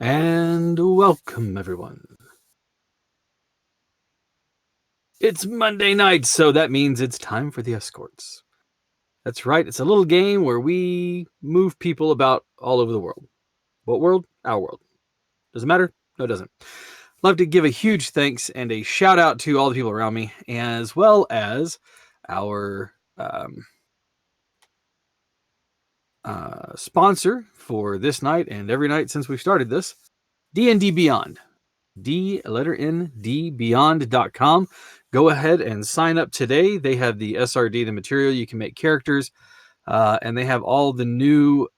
And welcome, everyone. It's Monday night, so that means it's time for the Escorts. That's right, it's a little game where we move people about all over the world. What world? Our world. Does it matter? No, it doesn't. Love to give a huge thanks and a shout out to all the people around me, as well as our sponsor for this night and every night since we started this, D&D Beyond. Beyond.com. Go ahead and sign up today. They have the SRD, the material you can make characters, and they have all the new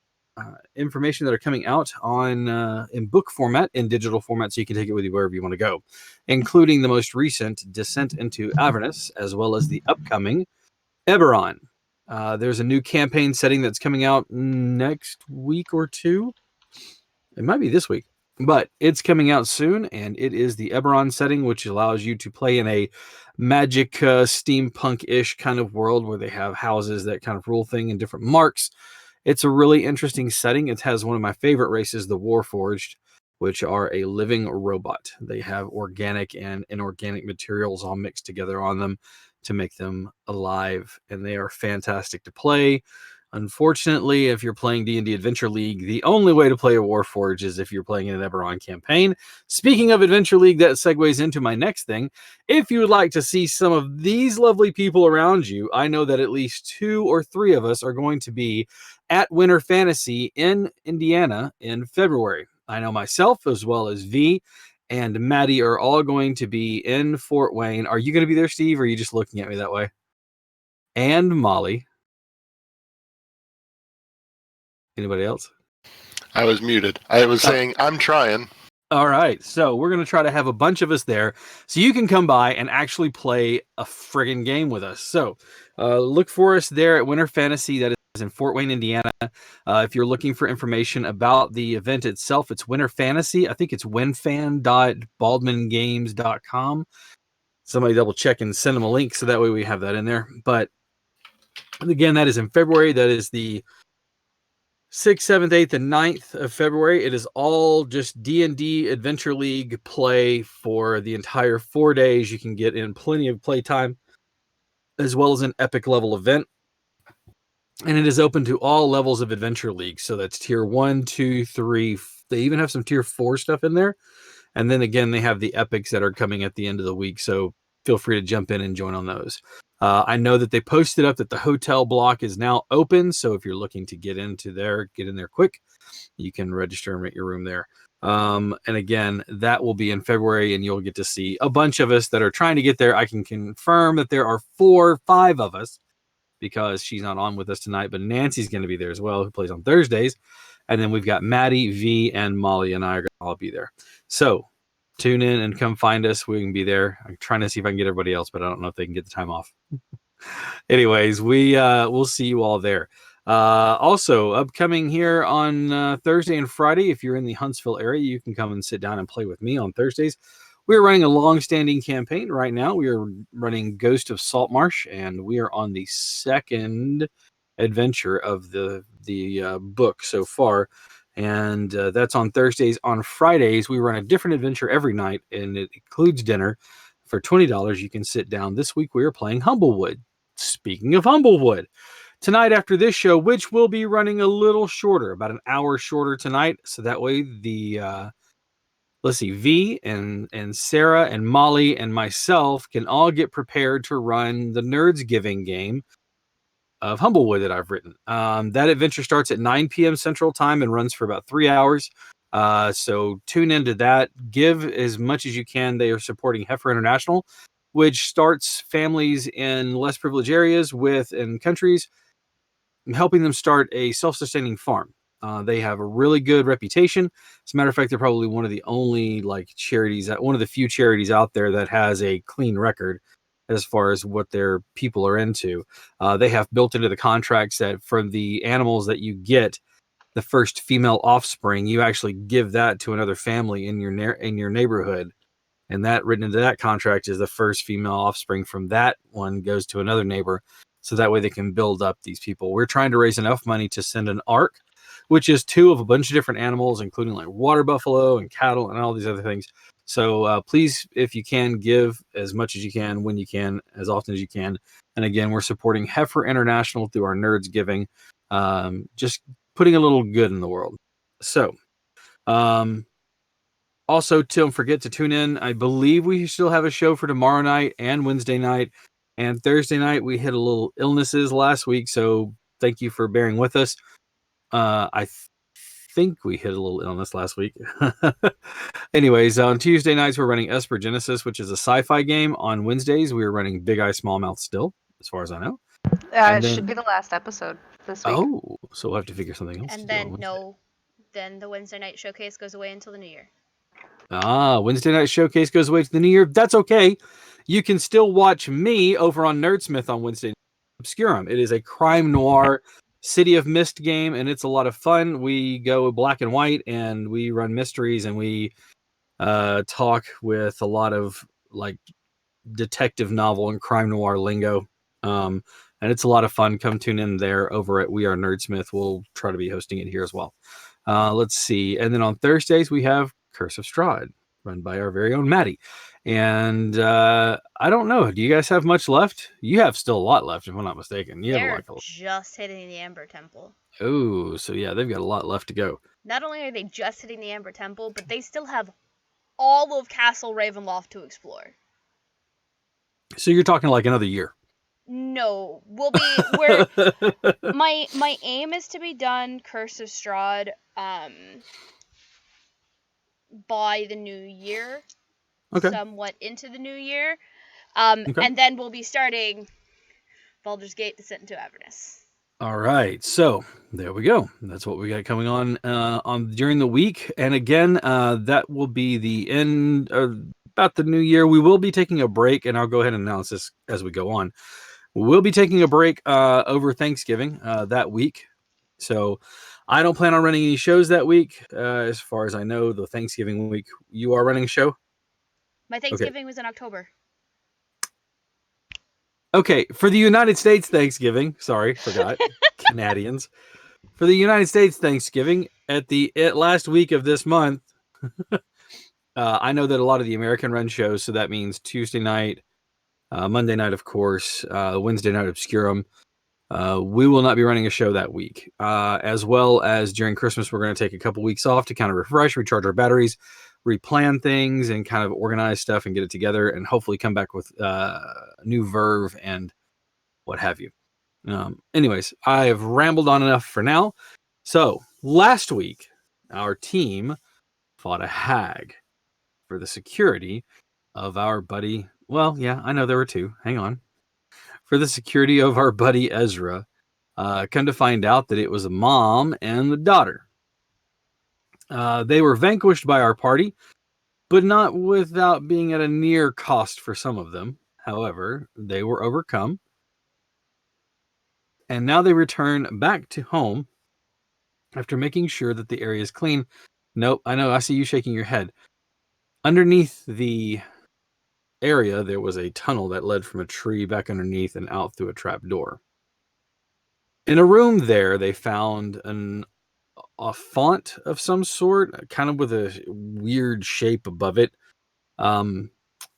information that are coming out on in book format, in digital format, so you can take it with you wherever you want to go, including the most recent Descent into Avernus, as well as the upcoming Eberron. There's a new campaign setting that's coming out next week or two. It might be this week, but it's coming out soon, and it is the Eberron setting, which allows you to play in a magic steampunk-ish kind of world where they have houses that kind of rule thing and different marks. It's a really interesting setting. It has one of my favorite races, the Warforged, which are a living robot. They have organic and inorganic materials all mixed together on them to make them alive, and they are fantastic to play. Unfortunately, if you're playing D&D Adventure League, the only way to play a Warforged is if you're playing in an Eberron campaign. Speaking of Adventure League, that segues into my next thing. If you would like to see some of these lovely people around you, I know that at least 2 or 3 of us are going to be at Winter Fantasy in Indiana in February. I know myself, as well as V and Maddie, are all going to be in Fort Wayne. Are you going to be there, Steve, or are you just looking at me that way? And Molly. Anybody else? I was muted. I was saying, I'm trying. All right. So we're going to try to have a bunch of us there so you can come by and actually play a friggin' game with us. So look for us there at Winter Fantasy. That is in Fort Wayne, Indiana. If you're looking for information about the event itself, it's Winter Fantasy. I think it's winfan.baldmangames.com. Somebody double check and send them a link so that way we have that in there. But again, that is in February. That is the 6th, 7th, 8th, and 9th of February. It is all just D&D Adventure League play for the entire 4 days. You can get in plenty of playtime, as well as an epic level event. And it is open to all levels of Adventure League. So that's tier 1, 2, 3. They even have some tier 4 stuff in there. And then again, they have the epics that are coming at the end of the week. So feel free to jump in and join on those. I know that they posted up that the hotel block is now open. So if you're looking to get in there quick, you can register and rent your room there. And again, that will be in February, and you'll get to see a bunch of us that are trying to get there. I can confirm that there are 4 or 5 of us because she's not on with us tonight, but Nancy's going to be there as well, who plays on Thursdays. And then we've got Maddie, V, and Molly, and I are going to all be there. So tune in and come find us. We can be there. I'm trying to see if I can get everybody else, but I don't know if they can get the time off. Anyways, we'll see you all there. Also, upcoming here on Thursday and Friday, if you're in the Huntsville area, you can come and sit down and play with me on Thursdays. We're running a long-standing campaign right now. We are running Ghost of Saltmarsh, and we are on the 2nd adventure of the book so far. And that's on Thursdays. On Fridays, we run a different adventure every night, and it includes dinner. For $20, you can sit down. This week, we are playing Humblewood. Speaking of Humblewood, tonight after this show, which will be running a little shorter, about an hour shorter tonight, so that way the V and Sarah and Molly and myself can all get prepared to run the Nerds Giving game of Humblewood that I've written. That adventure starts at 9 p.m. Central Time and runs for about 3 hours. So tune into that. Give as much as you can. They are supporting Heifer International, which starts families in less privileged areas in countries, helping them start a self-sustaining farm. They have a really good reputation. As a matter of fact, they're probably one of the only charities, one of the few charities out there that has a clean record as far as what their people are into. They have built into the contracts that for the animals that you get, the first female offspring, you actually give that to another family in your neighborhood. And that written into that contract is the first female offspring from that one goes to another neighbor. So that way they can build up these people. We're trying to raise enough money to send an ARC, which is 2 of a bunch of different animals, including like water buffalo and cattle and all these other things. So please, if you can, give as much as you can, when you can, as often as you can. And again, we're supporting Heifer International through our Nerds Giving, just putting a little good in the world. So, also, don't forget to tune in. I believe we still have a show for tomorrow night and Wednesday night. And Thursday night, we hit a little illnesses last week, so thank you for bearing with us. I think we hit a little illness last week. Anyways, on Tuesday nights, we're running Esper Genesis, which is a sci-fi game. On Wednesdays, we are running Big Eye Small Mouth still, as far as I know. It should be the last episode this week. Oh, so we'll have to figure something else to And do on then Wednesday. then the Wednesday night showcase goes away until the new year. Wednesday night showcase goes away to the new year. That's okay. You can still watch me over on Nerdsmith on Wednesday. Obscurum. It is a crime noir City of Mist game, and it's a lot of fun. We go black and white, and we run mysteries, and we talk with a lot of like detective novel and crime noir lingo. And it's a lot of fun. Come tune in there over at We Are Nerdsmith. We'll try to be hosting it here as well. Let's see. And then on Thursdays, we have Curse of Strahd, run by our very own Maddie. And I don't know. Do you guys have much left? You have still a lot left, if I'm not mistaken. They're just hitting the Amber Temple. Oh, so yeah, they've got a lot left to go. Not only are they just hitting the Amber Temple, but they still have all of Castle Ravenloft to explore. So you're talking like another year. No, my aim is to be done Curse of Strahd by the new year. Okay. Somewhat into the new year. Okay. And then we'll be starting Baldur's Gate Descent into Avernus. All right, so there we go. That's what we got coming on during the week, and again, that will be the end about the new year. We will be taking a break, and I'll go ahead and announce this as we go on. We'll be taking a break over Thanksgiving that week, so I don't plan on running any shows that week. As far as I know, the Thanksgiving week, you are running a show? My Thanksgiving was in October. Okay, for the United States Thanksgiving, sorry, forgot, Canadians. For the United States Thanksgiving, at the last week of this month, I know that a lot of the American run shows, so that means Tuesday night, Monday night, of course, Wednesday night, Obscurum. We will not be running a show that week. As well as during Christmas, we're going to take a couple weeks off to kind of refresh, recharge our batteries, replan things, and kind of organize stuff and get it together, and hopefully come back with new verve and what have you. Anyways, I have rambled on enough for now. So last week, our team fought a hag for the security of our buddy. Well, yeah, I know there were 2. Hang on. For the security of our buddy Ezra. Come to find out that it was a mom and the daughter. They were vanquished by our party, but not without being at a near cost for some of them. However, they were overcome. And now they return back to home after making sure that the area is clean. Nope, I know, I see you shaking your head. Underneath the area, there was a tunnel that led from a tree back underneath and out through a trap door. In a room there, they found a font of some sort, kind of with a weird shape above it.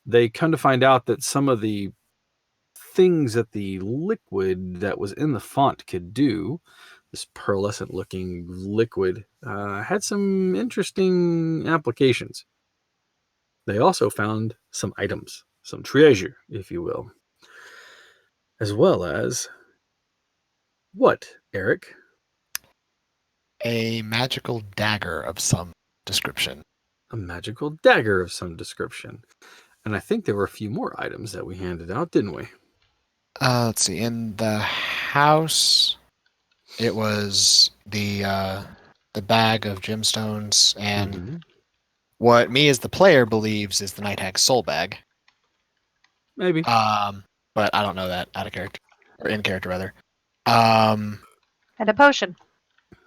They come to find out that some of the things that the liquid that was in the font could do, this pearlescent looking liquid, had some interesting applications. They also found some items, some treasure, if you will. As well as what, Eric? A magical dagger of some description. A magical dagger of some description. And I think there were a few more items that we handed out, didn't we? Let's see. In the house, it was the bag of gemstones and what me as the player believes is the Night Hag's soul bag. Maybe. But I don't know that out of character, or in character rather. And a potion.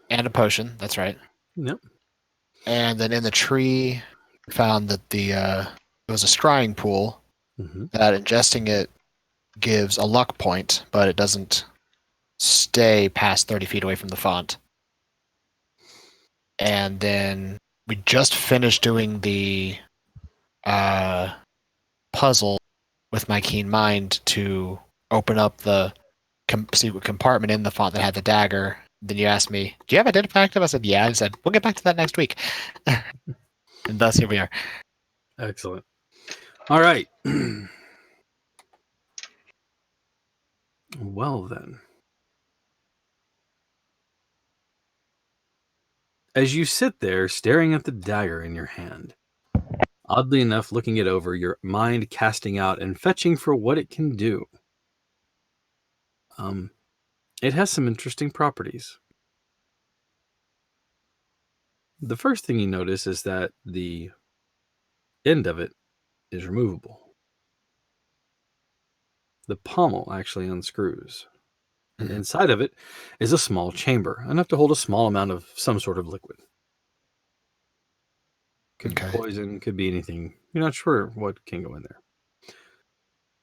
And a potion. That's right. Yep. And then in the tree, we found that it was a scrying pool. That ingesting it gives a luck point, but it doesn't stay past 30 feet away from the font. And then we just finished doing the puzzle with my keen mind to open up the secret compartment in the font that had the dagger. Then you asked me, do you have Identify active? I said, yeah. I said, we'll get back to that next week. And thus, here we are. Excellent. All right. Well, then. As you sit there staring at the dagger in your hand, oddly enough looking it over, your mind casting out and fetching for what it can do. It has some interesting properties. The first thing you notice is that the end of it is removable. The pommel actually unscrews. And inside of it is a small chamber, enough to hold a small amount of some sort of liquid. Could be poison, could be anything. You're not sure what can go in there.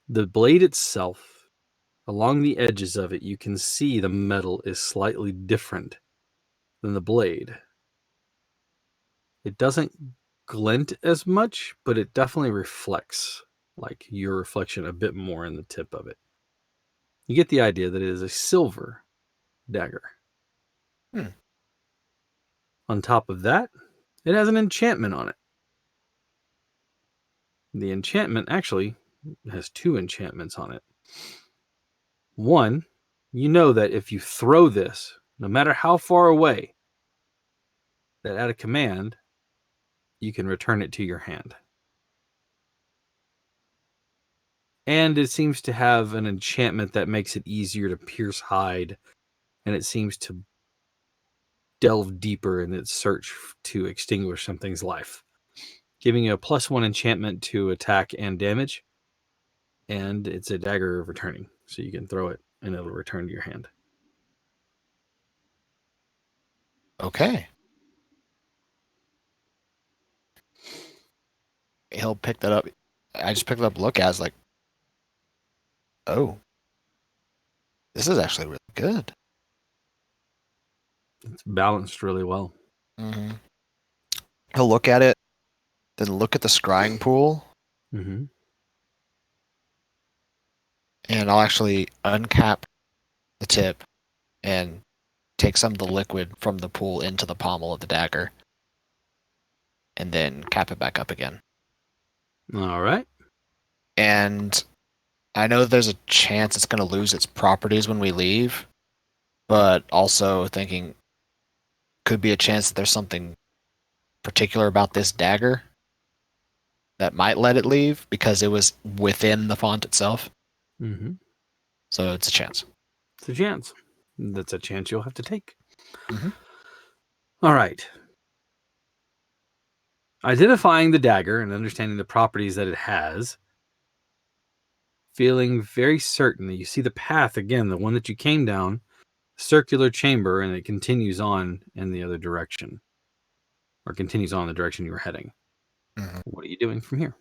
The blade itself, along the edges of it, you can see the metal is slightly different than the blade. It doesn't glint as much, but it definitely reflects, like your reflection, a bit more in the tip of it. You get the idea that it is a silver dagger. On top of that, it has an enchantment on it. The enchantment actually has 2 enchantments on it. One, you know that if you throw this, no matter how far away, that at a command, you can return it to your hand. And it seems to have an enchantment that makes it easier to pierce hide, and it seems to delve deeper in its search to extinguish something's life, giving you a +1 enchantment to attack and damage, and it's a dagger of returning, so you can throw it and it'll return to your hand. Okay. He'll pick that up. I just picked it up, look at it, I was like, oh, this is actually really good. It's balanced really well. Mm-hmm. He'll look at it, then look at the scrying pool, Mm-hmm. and I'll actually uncap the tip and take some of the liquid from the pool into the pommel of the dagger, and then cap it back up again. All right. And I know there's a chance it's going to lose its properties when we leave, but also thinking could be a chance that there's something particular about this dagger that might let it leave because it was within the font itself. Mm-hmm. So it's a chance. It's a chance. That's a chance you'll have to take. Mm-hmm. All right. Identifying the dagger and understanding the properties that it has, feeling very certain that you see the path again, the one that you came down, circular chamber, and it continues on in the other direction, or continues on the direction you were heading. Mm-hmm. What are you doing from here?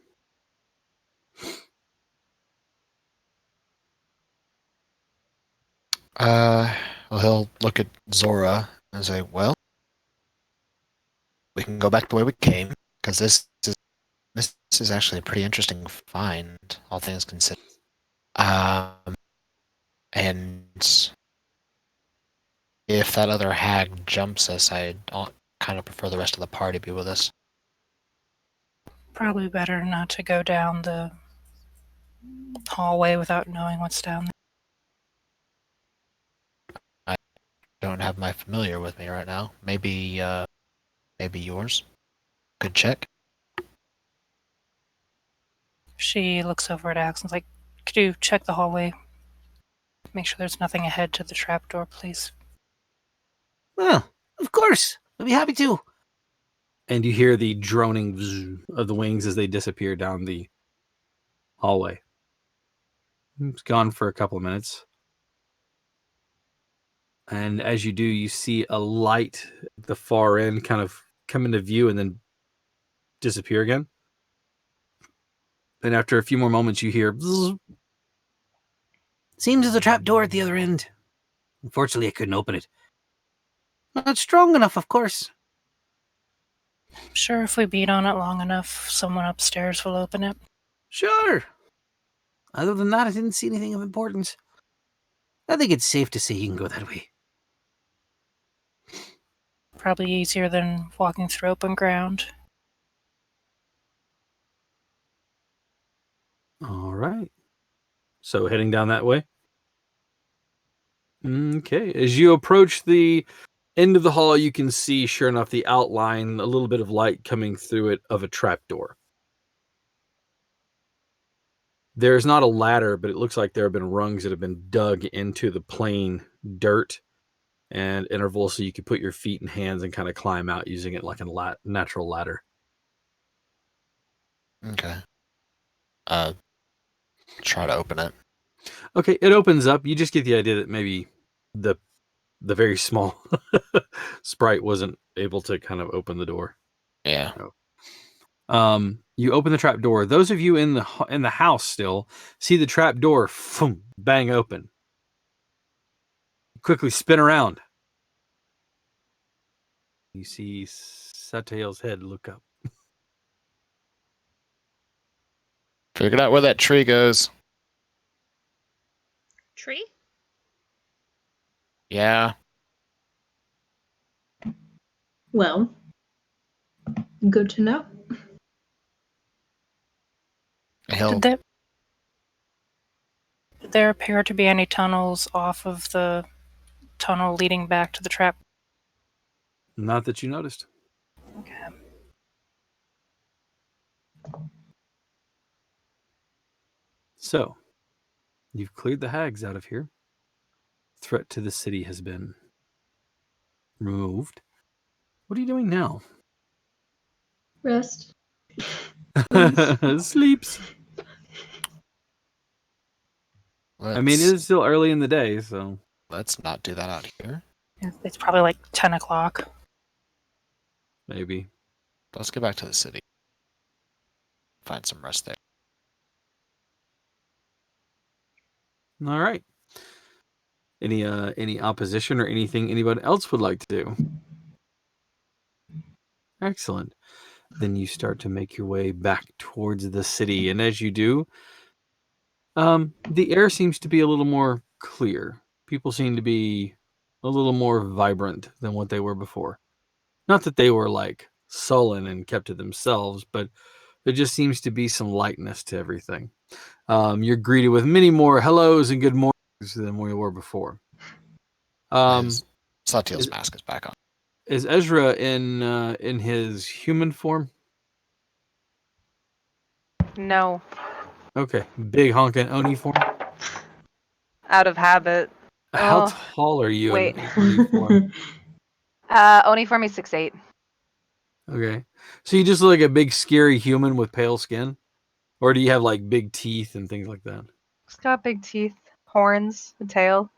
Well, he'll look at Zora and say, well, we can go back the way we came, because this is actually a pretty interesting find, all things considered. And if that other hag jumps us, I'd kind of prefer the rest of the party be with us. Probably better not to go down the hallway without knowing what's down there. I don't have my familiar with me right now. Maybe yours. Good check. She looks over at Axe and is like, could you check the hallway? Make sure there's nothing ahead to the trapdoor, please. Well, of course. I'll be happy to. And you hear the droning of the wings as they disappear down the hallway. It's gone for a couple of minutes. And as you do, you see a light at the far end kind of come into view and then disappear again. And after a few more moments, you hear... Seems there's a trap door at the other end. Unfortunately, I couldn't open it. Not strong enough, of course. Sure, if we beat on it long enough, someone upstairs will open it. Sure. Other than that, I didn't see anything of importance. I think it's safe to say you can go that way. Probably easier than walking through open ground. All right. So heading down that way. Okay. As you approach the end of the hall, you can see, sure enough, the outline, a little bit of light coming through it of a trapdoor. There's not a ladder, but it looks like there have been rungs that have been dug into the plain dirt and intervals so you can put your feet and hands and kind of climb out using it like a natural ladder. Okay. Try to open it. Okay, it opens up. You just get the idea that maybe the very small sprite wasn't able to kind of open the door. Yeah. You open the trap door. Those of you in the house still see the trap door bang open. Quickly spin around. You see Satael's head look up. Figured out where that tree goes. Tree? Yeah. Well, good to know. He'll Did there appear to be any tunnels off of the tunnel leading back to the trap? Not that you noticed. Okay. So, you've cleared the hags out of here. Threat to the city has been removed. What are you doing now? Rest. Sleeps. I mean, it is still early in the day, so... Let's not do that out here. Yeah, it's probably like 10 o'clock. Maybe. Let's get back to the city. Find some rest there. All right. Any opposition or anything anybody else would like to do? Excellent. Then you start to make your way back towards the city, and as you do, the air seems to be a little more clear. People seem to be a little more vibrant than what they were before. Not that they were like sullen and kept to themselves, but there just seems to be some lightness to everything. You're greeted with many more hellos and good mornings than we were before. Satiel's mask is back on. Is Ezra in his human form? No. Okay, big honkin' Oni form. Out of habit. How Oh, tall are you wait. in Oni form? Oni for me 6'8". Okay, so you just look like a big scary human with pale skin, or do you have like big teeth and things like that? He's got big teeth, horns, a tail,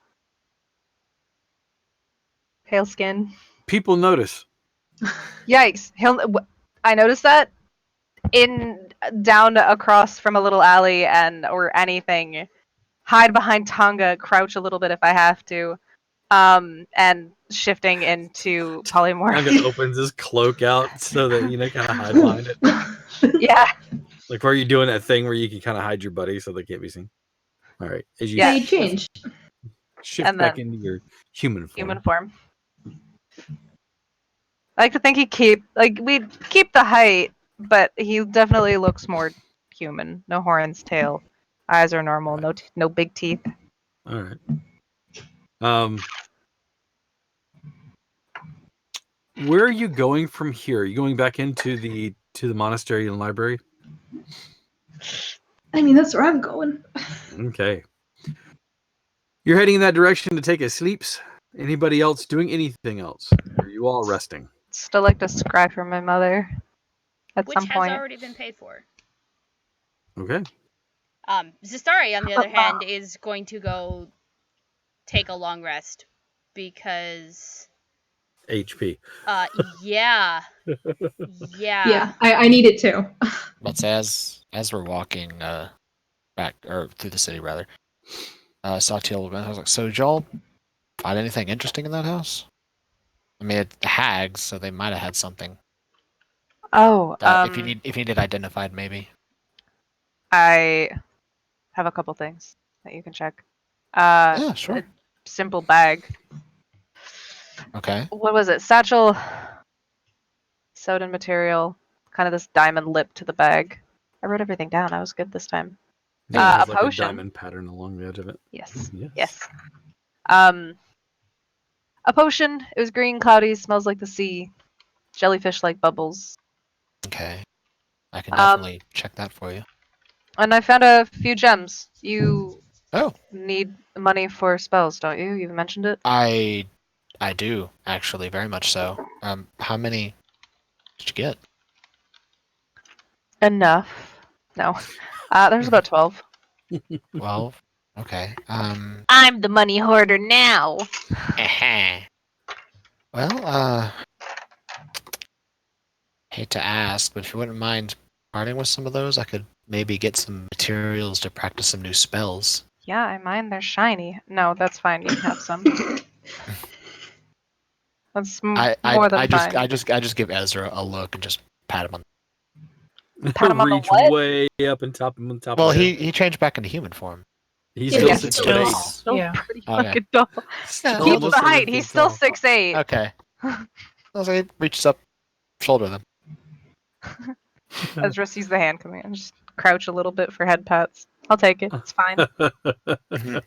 pale skin. People notice. Yikes! I noticed that down across from a little alley or anything. Hide behind Tonga, crouch a little bit if I have to, and shifting into polymorph. Tonga opens his cloak out so that kind of hide behind it. Yeah. Like, where are you doing that thing where you can kind of hide your buddy so they can't be seen? All right, as you Yeah. You change. shift And back then into your human form. Human form. I like to think we'd keep the height, but he definitely looks more human. No horns, tail, eyes are normal. No big teeth. All right. Where are you going from here? Are you going back into the monastery and library? I mean, that's where I'm going. Okay. You're heading in that direction to take a sleeps. Anybody else doing anything else? Or are you all resting? Still like to scry for my mother at Which some has point. already been paid for. Okay. Zistari, on the other hand, is going to go take a long rest because HP. yeah. Yeah, I need it too. But as we're walking back or through the city rather, Satiel, I was like, so did y'all find anything interesting in that house? I mean, it's hags, so they might have had something. Oh, If you need it identified, maybe. I have a couple things that you can check. Yeah, sure. A simple bag. Okay. What was it? Satchel, sewed in material, kind of this diamond lip to the bag. I wrote everything down. I was good this time. Yeah, it has A like potion. a diamond pattern along the edge of it. Yes. Yes. Yes. A potion. It was green, cloudy, smells like the sea. Jellyfish-like bubbles. Okay. I can definitely check that for you. And I found a few gems. You Oh, need money for spells, don't you? You mentioned it. I do actually, very much so. How many did you get? Enough. No. There's about 12. 12. Okay. I'm the money hoarder now. Well, hate to ask, but if you wouldn't mind parting with some of those, I could maybe get some materials to practice some new spells. Yeah, I mind they're shiny. No, that's fine. You can have some. That's more than fine. I just give Ezra a look and just pat him on. Pat him on the Reach what? way up and top him on top Well, of it. he changed back into human form. He's Yeah, still he's 6 still- foot 8. Still Yeah. pretty Oh, yeah. fucking tall. Still Keep almost the 7 height. feet He's still tall. 6'8". Okay. So he reaches up, shoulder them. Ezra sees the hand coming in. Just crouch a little bit for head pats. I'll take it. It's fine. I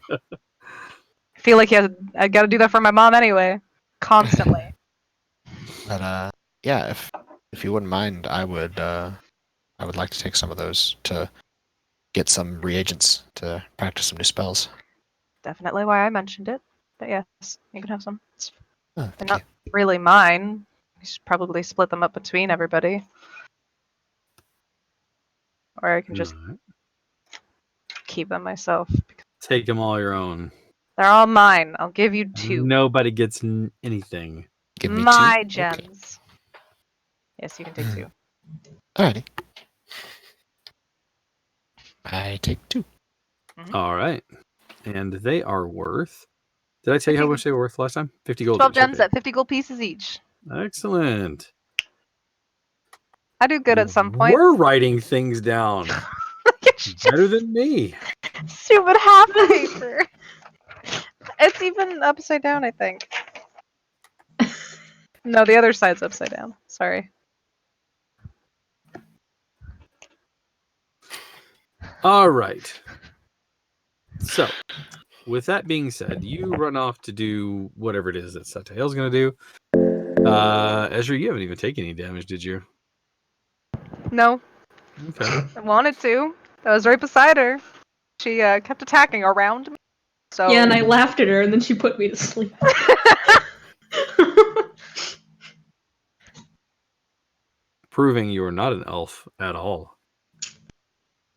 feel like I gotta do that for my mom anyway. Constantly. But yeah, if you wouldn't mind, I would like to take some of those to get some reagents to practice some new spells. Definitely why I mentioned it. But yes, you can have some. Oh, They're thank not you. really mine. I should probably split them up between everybody. Or I can just Alright. keep them myself. Take them all your own. They're all mine. I'll give you 2. Nobody gets anything. Give me My 2. gems. Yes, you can take 2. Alrighty. I take 2. All right. And they are worth. Did I tell you how 50 much they were worth last time? 50 gold. 12 each, gems okay. at 50 gold pieces each. Excellent. I do good at some point. We're writing things down. Better than me. Stupid half paper. It's even upside down, I think. No, the other side's upside down. Sorry. All right. So, with that being said, you run off to do whatever it is that Satael's going to do. Ezra, you haven't even taken any damage, did you? No, Okay. I wanted to. I was right beside her. She kept attacking around me. So Yeah, and I laughed at her, and then she put me to sleep. Proving you are not an elf at all.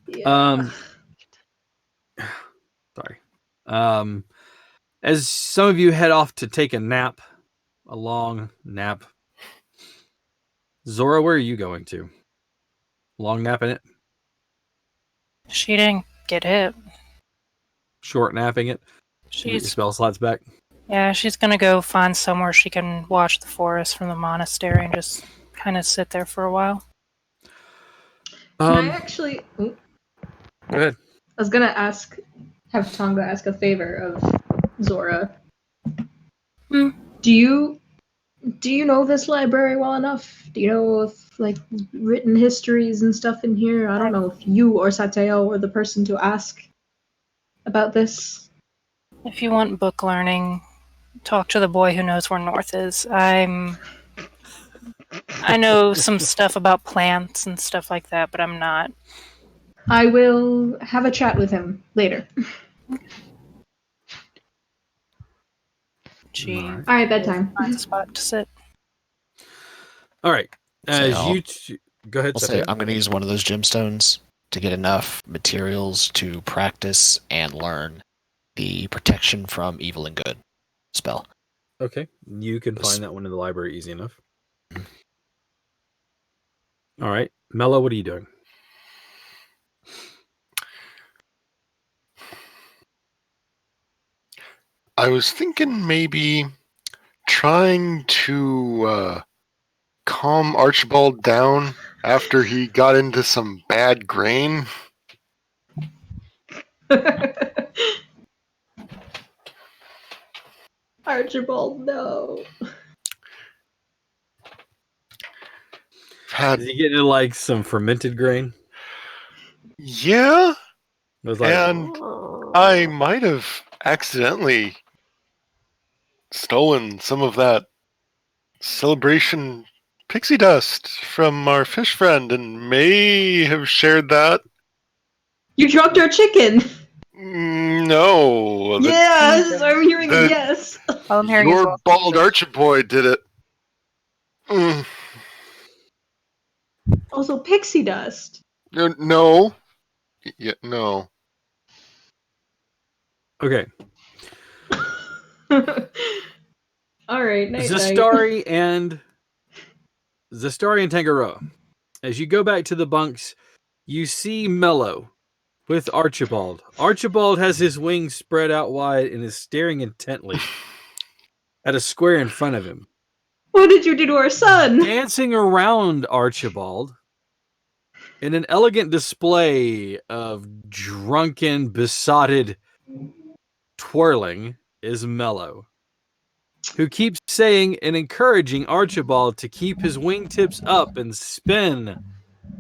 Yeah. Sorry. As some of you head off to take a nap, a long nap. Zora, where are you going to? Long napping it? She didn't get hit. Short napping it? Get your She's spell slots back? she's gonna go find somewhere she can watch the forest from the monastery and just kind of sit there for a while. Can I actually? Go ahead. I was gonna have Tonga ask a favor of Zora. Hmm. Do you know this library well enough? Do you know if like written histories and stuff in here? I don't know if you or Sateo were the person to ask about this. If you want book learning, talk to the boy who knows where north is. I know some stuff about plants and stuff like that, but I'm not. I will have a chat with him later. She All right. All right, bedtime. finds a spot to sit. All right. Say As all. you go ahead. I'll say Satya. I'm going to use one of those gemstones to get enough materials to practice and learn the protection from evil and good spell. Okay. You can find that one in the library easy enough. All right. Mello, what are you doing? I was thinking maybe trying to calm Archibald down after he got into some bad grain? Archibald, no. Had, Is he getting like some fermented grain? yeah, It was like, and I might have accidentally stolen some of that celebration pixie dust from our fish friend and may have shared that. You dropped our chicken. No. Yes, I'm hearing a the- yes. All I'm hearing is Your well, bald Archiboy did it. Also, pixie dust. No. Yeah, no. okay. All right, night night. Zastari and Tangaroa. As you go back to the bunks, you see Mello with Archibald. Archibald has his wings spread out wide and is staring intently at a square in front of him. What did you do to our son? Dancing around Archibald in an elegant display of drunken, besotted twirling is Mello, who keeps saying and encouraging Archibald to keep his wingtips up and spin.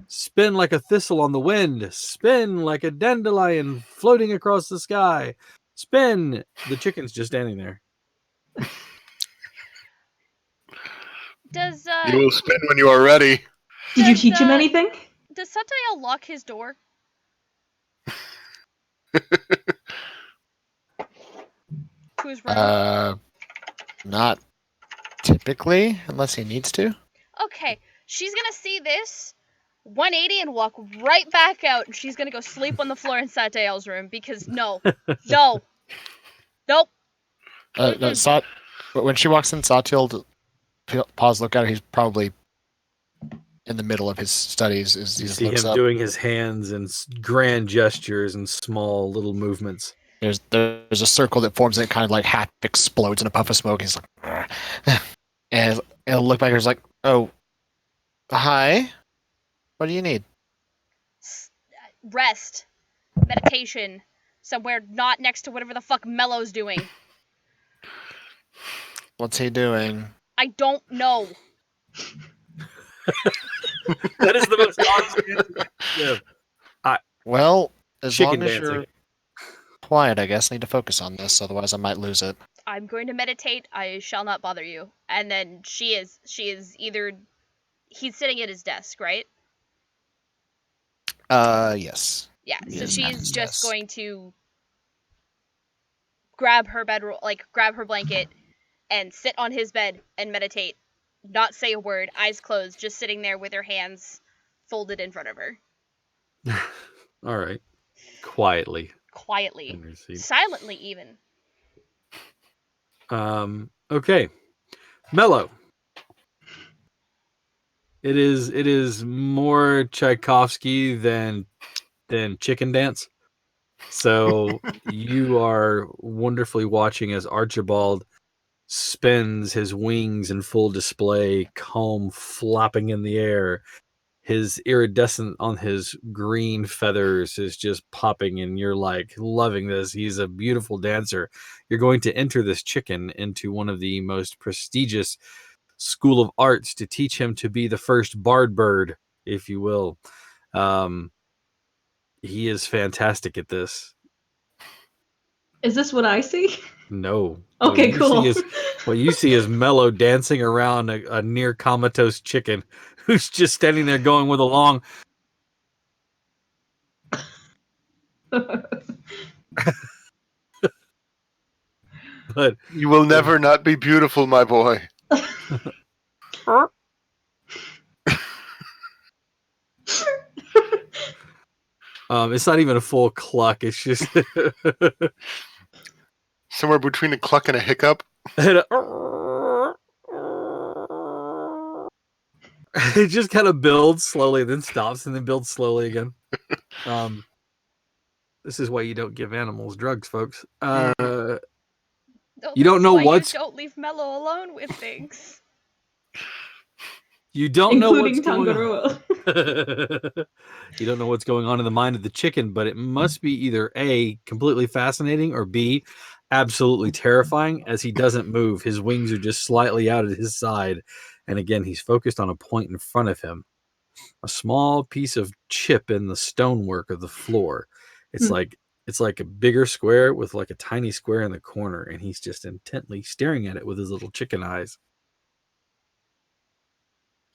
Spin like a thistle on the wind. Spin like a dandelion floating across the sky. Spin. The chicken's just standing there. Does You will spin when you are ready. Did you Does, teach him anything? does Satael lock his door? Who's running? Not typically, unless he needs to. Okay, she's gonna see this 180 and walk right back out, and she's gonna go sleep on the floor in Satael's room because no, nope. No, but when she walks in, Satiel pause, look at her. He's probably in the middle of his studies. As he You just see looks him up. doing his hands and grand gestures and small little movements. There's a circle that forms and it kind of like half explodes in a puff of smoke. He's like, "Argh." And he'll look back and he's like, "Oh, hi. What do you need?" Rest, meditation, somewhere not next to whatever the fuck Mello's doing. What's he doing? I don't know. That is the most honest answer. Yeah. Well, as Chicken long as dancing. you're quiet, I guess. I need to focus on this, otherwise I might lose it. I'm going to meditate. I shall not bother you. And then she is either he's sitting at his desk, right? Yes. Yeah. He So is at she's his just desk. going to grab her grab her blanket and sit on his bed and meditate. Not say a word, eyes closed, just sitting there with her hands folded in front of her. All right. Quietly. Quietly. In her seat. Silently even. Okay. Mello. It is more Tchaikovsky than Chicken Dance. So you are wonderfully watching as Archibald spins his wings in full display, comb flopping in the air. His iridescent on his green feathers is just popping, and you're like loving this. He's a beautiful dancer. You're going to enter this chicken into one of the most prestigious school of arts to teach him to be the first bard bird, if you will. He is fantastic at this. Is this what I see? No. Okay, cool. What you see is Mello dancing around a near comatose chicken who's just standing there going with a long. But You will never not be beautiful, my boy. it's not even a full cluck. It's just Somewhere between a cluck and a hiccup. it just kind of builds slowly, then stops, and then builds slowly again. This is why you don't give animals drugs, folks. No, You don't this is know why what's- you don't leave Mello alone with things. You don't know what's including going on. Tangaroa. You don't know what's going on in the mind of the chicken, but it must be either A, completely fascinating, or B, absolutely terrifying as he doesn't move. His wings are just slightly out at his side. And again, he's focused on a point in front of him. A small piece of chip in the stonework of the floor. It's like a bigger square with like a tiny square in the corner, and he's just intently staring at it with his little chicken eyes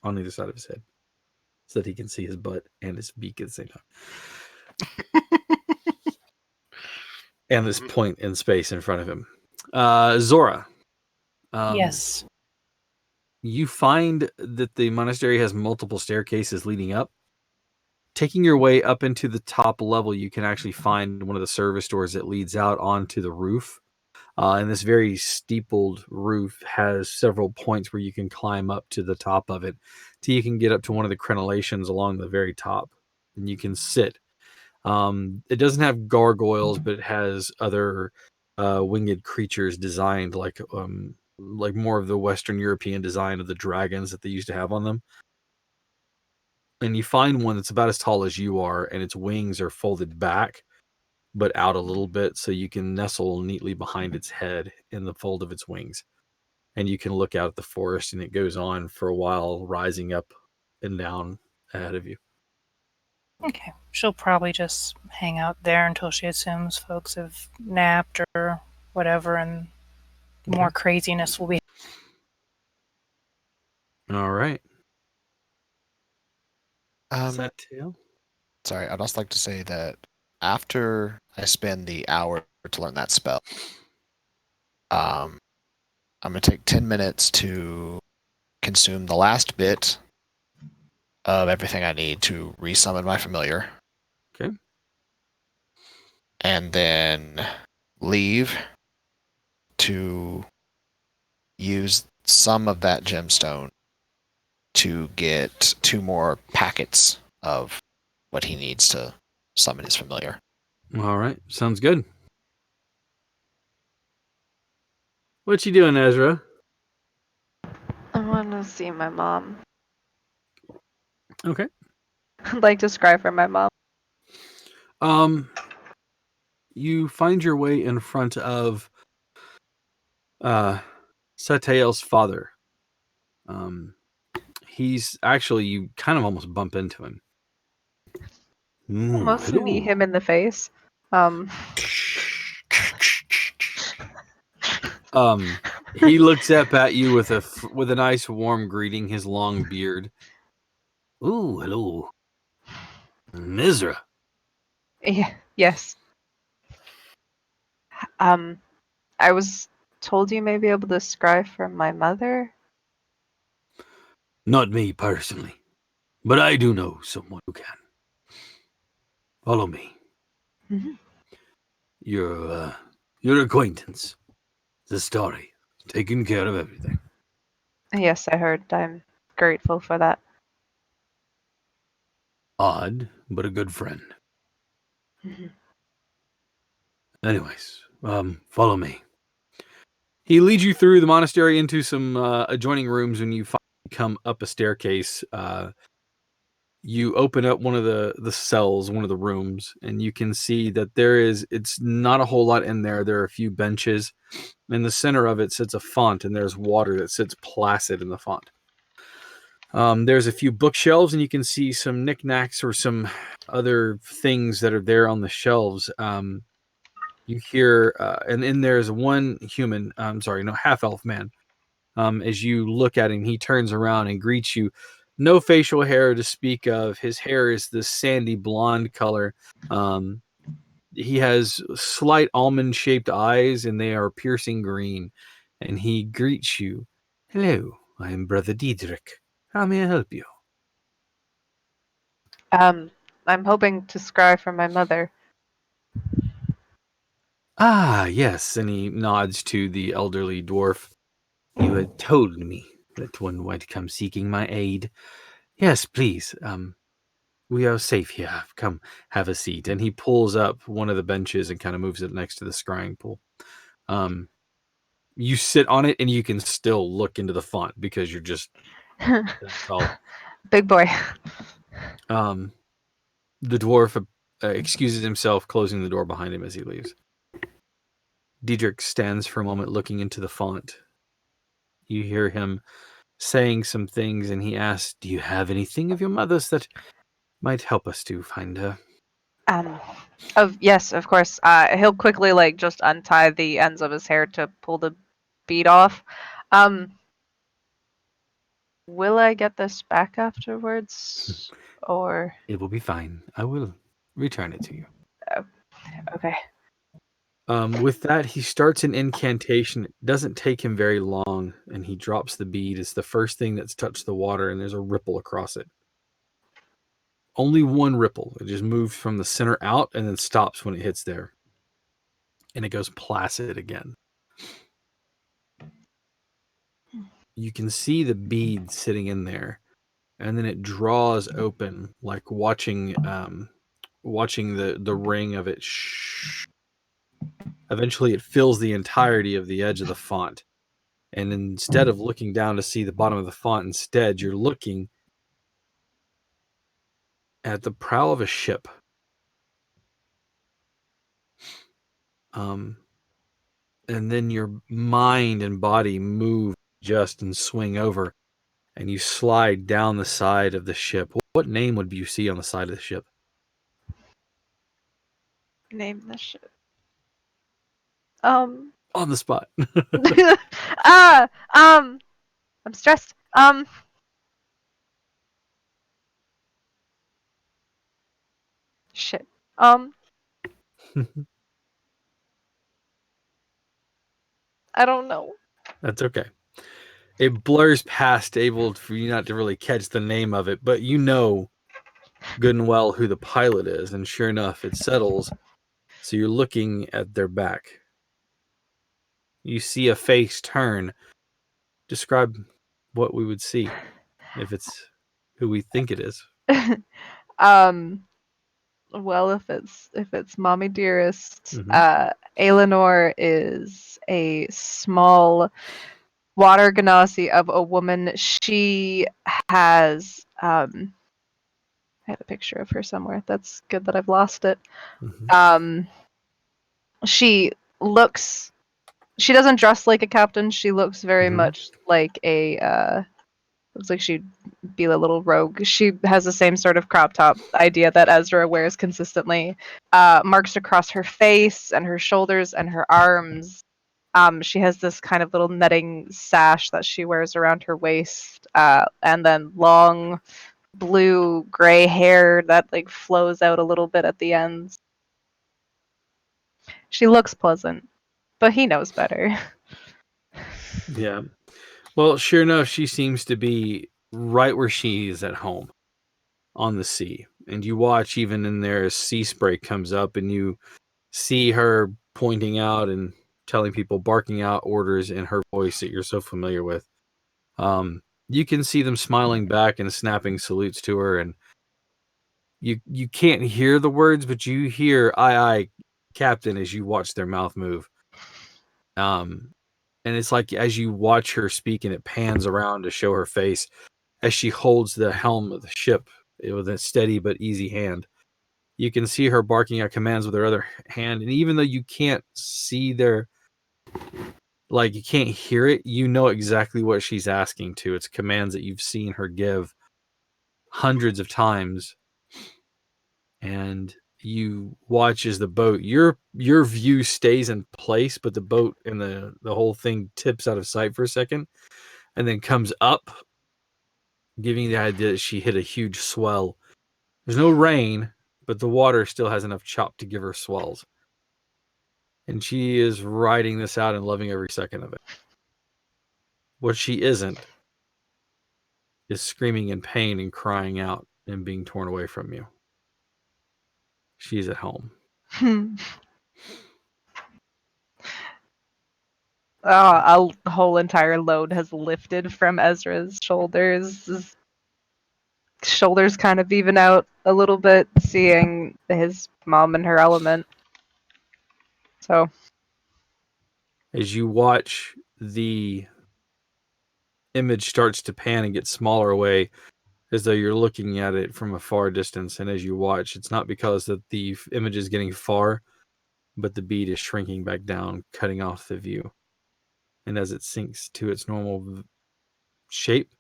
on either side of his head, so that he can see his butt and his beak at the same time. And this point in space in front of him. Zora. Yes. You find that the monastery has multiple staircases leading up. Taking your way up into the top level, you can actually find one of the service doors that leads out onto the roof. And this very steepled roof has several points where you can climb up to the top of it till you can get up to one of the crenellations along the very top. And you can sit. It doesn't have gargoyles, but it has other winged creatures designed like more of the Western European design of the dragons that they used to have on them. And you find one that's about as tall as you are, and its wings are folded back, but out a little bit, so you can nestle neatly behind its head in the fold of its wings. And you can look out at the forest, and it goes on for a while, rising up and down ahead of you. Okay. She'll probably just hang out there until she assumes folks have napped or whatever, and more craziness will be. All right. Um, Tail? sorry, I'd also like to say that after I spend the hour to learn that spell, I'm going to take 10 minutes to consume the last bit of everything I need to resummon my familiar. Okay. And then leave to use some of that gemstone to get 2 more packets of what he needs to summon his familiar. All right. Sounds good. What you doing, Ezra? I want to see my mom. Okay. I'd like to scry for my mom. You find your way in front of Satael's father. He's actually, you kind of almost bump into him. Mostly knee him in the face. He looks up at you with a nice warm greeting, his long beard. Ooh, hello. Ezra. Yeah, yes. I was told you may be able to scry for my mother. Not me personally, but I do know someone who can. Follow me. Mhm. Your acquaintance, the story, taking care of everything. Yes, I heard. I'm grateful for that. Odd, but a good friend. Mhm. Anyways, follow me. He leads you through the monastery into some adjoining rooms. When you come up a staircase, you open up one of the cells, one of the rooms, and you can see that it's not a whole lot in there. There are a few benches. In the center of it sits a font, and there's water that sits placid in the font. There's a few bookshelves, and you can see some knickknacks or some other things that are there on the shelves. You hear, and in there's one human, half-elf man. As you look at him, he turns around and greets you. No facial hair to speak of. His hair is this sandy blonde color. He has slight almond-shaped eyes, and they are piercing green. And he greets you. Hello, I am Brother Diedrich. How may I help you? I'm hoping to scry for my mother. Ah, yes. And he nods to the elderly dwarf. You had told me that one might come seeking my aid. Yes, please. We are safe here. Come, have a seat. And he pulls up one of the benches and kind of moves it next to the scrying pool. You sit on it, and you can still look into the font because you're just That's all. Big boy. The dwarf excuses himself, closing the door behind him as he leaves. Diedrich stands for a moment looking into the font. You hear him saying some things, and he asks, "Do you have anything of your mother's that might help us to find her?" Yes, of course. He'll quickly just untie the ends of his hair to pull the bead off. Will I get this back afterwards, or It will be fine. I will return it to you. okay? With that, he starts an incantation. It doesn't take him very long, and he drops the bead. It's the first thing that's touched the water, and there's a ripple across it. Only one ripple. It just moves from the center out and then stops when it hits there. And it goes placid again. You can see the bead sitting in there, and then it draws open, like watching the ring of it. Eventually, it fills the entirety of the edge of the font. And instead of looking down to see the bottom of the font, instead you're looking at the prow of a ship. And then your mind and body move just and swing over, and you slide down the side of the ship. What name would you see on the side of the ship? Name the ship. On the spot. I'm stressed. Shit. I don't know. That's okay. It blurs past, able for you not to really catch the name of it, but you know good and well who the pilot is, and sure enough, it settles. So you're looking at their back. You see a face turn. Describe what we would see if it's who we think it is. Well, if it's Mommy Dearest, Mhm. Eleanor is a small water genasi of a woman. She has I have a picture of her somewhere. That's good that I've lost it. Mhm. She doesn't dress like a captain. She looks very Mhm. much like looks like she'd be a little rogue. She has the same sort of crop top idea that Ezra wears consistently. Marks across her face and her shoulders and her arms. She has this kind of little netting sash that she wears around her waist, and then long blue gray hair that flows out a little bit at the ends. She looks pleasant, but he knows better. Yeah. Well, sure enough, she seems to be right where she is at home on the sea. And you watch even in there as sea spray comes up, and you see her pointing out and telling people, barking out orders in her voice that you're so familiar with. You can see them smiling back and snapping salutes to her, and you can't hear the words, but you hear "Aye, aye, Captain" as you watch their mouth move. And it's like as you watch her speak, and it pans around to show her face as she holds the helm of the ship with a steady but easy hand. You can see her barking out commands with her other hand, and even though you can't see their you can't hear it, you know exactly what she's asking to. It's commands that you've seen her give hundreds of times. And you watch as the boat, your view stays in place, but the boat and the whole thing tips out of sight for a second and then comes up, giving you the idea that she hit a huge swell. There's no rain, but the water still has enough chop to give her swells. And she is riding this out and loving every second of it. What she isn't is screaming in pain and crying out and being torn away from you. She's at home. A whole entire load has lifted from Ezra's shoulders. His shoulders kind of even out a little bit, seeing his mom in her element. So, As you watch the image starts to pan and get smaller away, as though you're looking at it from a far distance. And as you watch, it's not because that the image is getting far, but the bead is shrinking back down, cutting off the view. And as it sinks to its normal shape,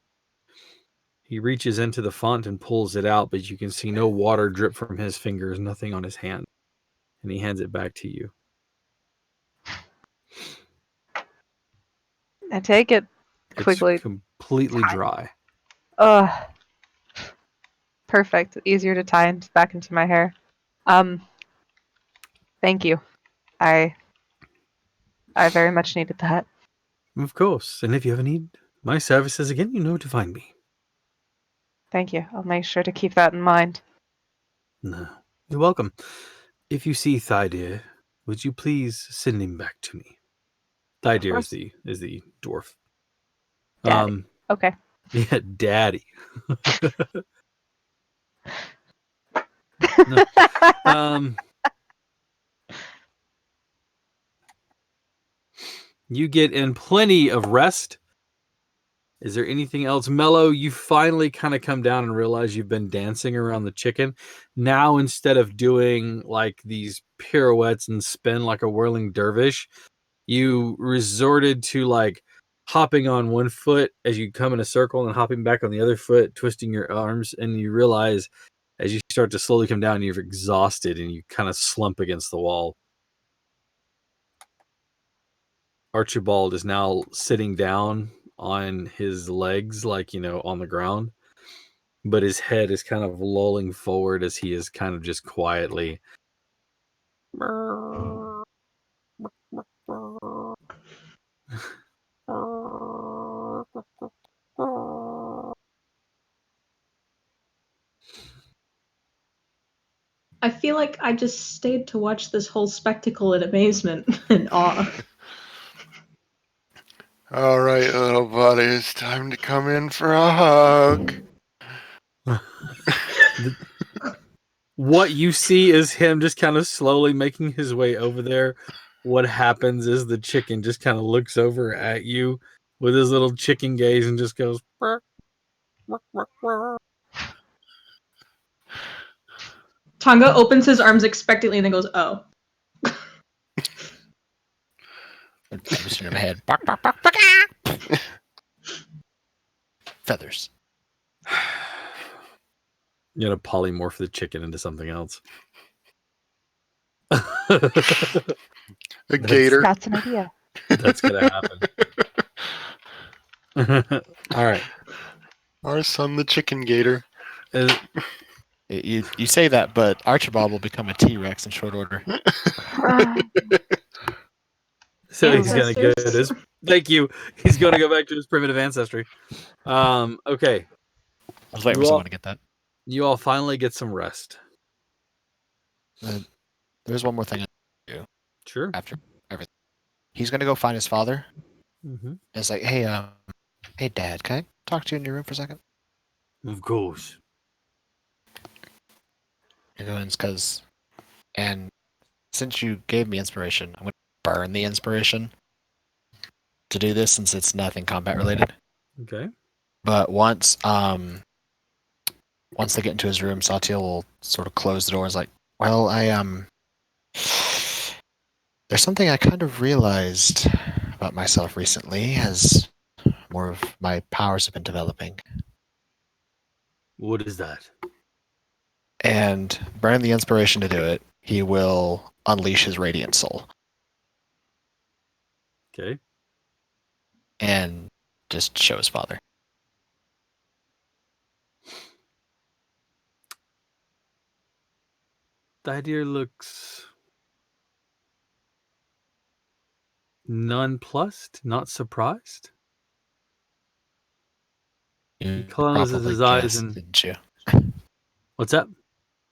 he reaches into the font and pulls it out, but you can see no water drip from his fingers, nothing on his hand. And he hands it back to you. I take it quickly. It's completely dry. Ugh. Perfect. Easier to tie back into my hair. Thank you. I very much needed that. Of course. And if you ever need my services again, you know to find me. Thank you. I'll make sure to keep that in mind. No. You're welcome. If you see Thydir, would you please send him back to me? Thydir is the dwarf. Daddy. Okay. Yeah, daddy. You get in plenty of rest. Is there anything else? Mello, you finally kind of come down and realize you've been dancing around the chicken. Now, instead of doing like these pirouettes and spin like a whirling dervish, you resorted to like hopping on one foot as you come in a circle and hopping back on the other foot, twisting your arms, and you realize as you start to slowly come down, you're exhausted and you kind of slump against the wall. Archibald is now sitting down on his legs, like, on the ground, but his head is kind of lolling forward as he is kind of just quietly. I feel like I just stayed to watch this whole spectacle in amazement and awe. All right, little buddy, it's time to come in for a hug. What you see is him just kind of slowly making his way over there. What happens is the chicken just kind of looks over at you with his little chicken gaze and just goes. Tonga opens his arms expectantly and then goes, "Oh." Just in my head. Feathers. You're gonna polymorph the chicken into something else. A gator. That's an idea. That's gonna happen. All right. Our son, the chicken gator. You say that, but Archibald will become a T-Rex in short order. So he's gonna go to his. Thank you. He's gonna go back to his primitive ancestry. Okay. I was waiting for someone to get that. You all finally get some rest. There's one more thing I do. Sure. After everything, he's gonna go find his father. Mm-hmm. It's like, hey, Dad, can I talk to you in your room for a second? Of course. And since you gave me inspiration, I'm gonna burn the inspiration to do this since it's nothing combat related. Okay. But once they get into his room, Satiel will sort of close the doors like, well, there's something I kind of realized about myself recently as more of my powers have been developing. What is that? And burn the inspiration to do it, he will unleash his radiant soul. Okay. And just show his father. The idea looks nonplussed, not surprised. He closes his eyes and. Didn't you? What's that?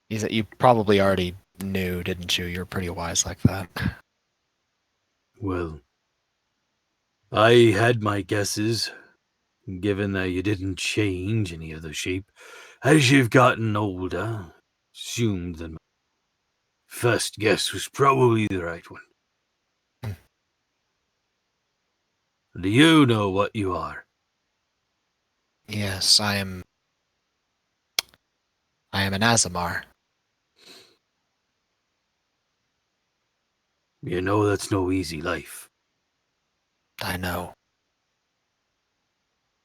You probably already knew, didn't you? You're pretty wise like that. Well, I had my guesses, given that you didn't change any of the shape. As you've gotten older, assumed that my first guess was probably the right one. Do you know what you are? Yes, I am an Azamar. You know that's no easy life. I know.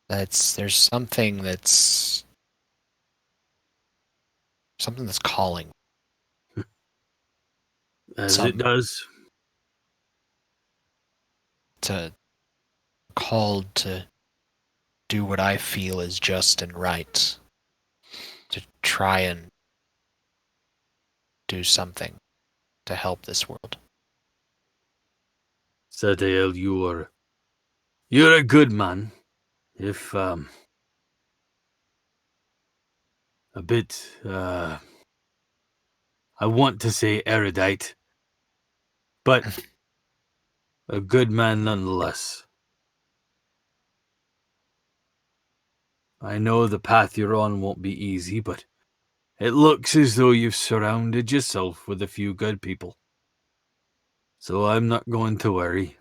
There's something that's calling. As it does. Called to do what I feel is just and right. To try and do something to help this world. Sadiel, you're a good man. If a bit I want to say erudite, but a good man nonetheless. I know the path you're on won't be easy, but it looks as though you've surrounded yourself with a few good people. So I'm not going to worry.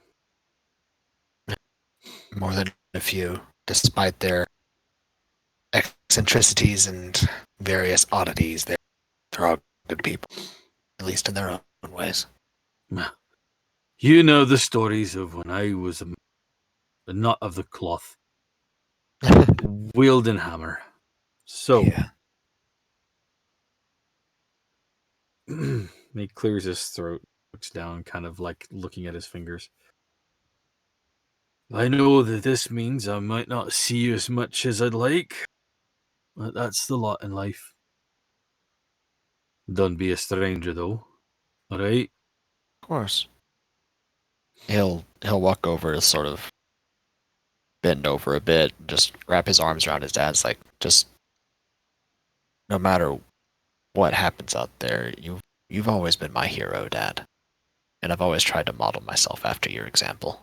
More than a few, despite their eccentricities and various oddities. They're all good people, at least in their own ways. You know the stories of when I was a nut of the cloth, wielding hammer. So, Yeah. he clears his throat, looks down, kind of like looking at his fingers. I know that this means I might not see you as much as I'd like, but that's the lot in life. Don't be a stranger, though. All right? Of course. He'll walk over, sort of bend over a bit, just wrap his arms around his dad's, like, just no matter what happens out there, you've always been my hero, Dad. And I've always tried to model myself after your example.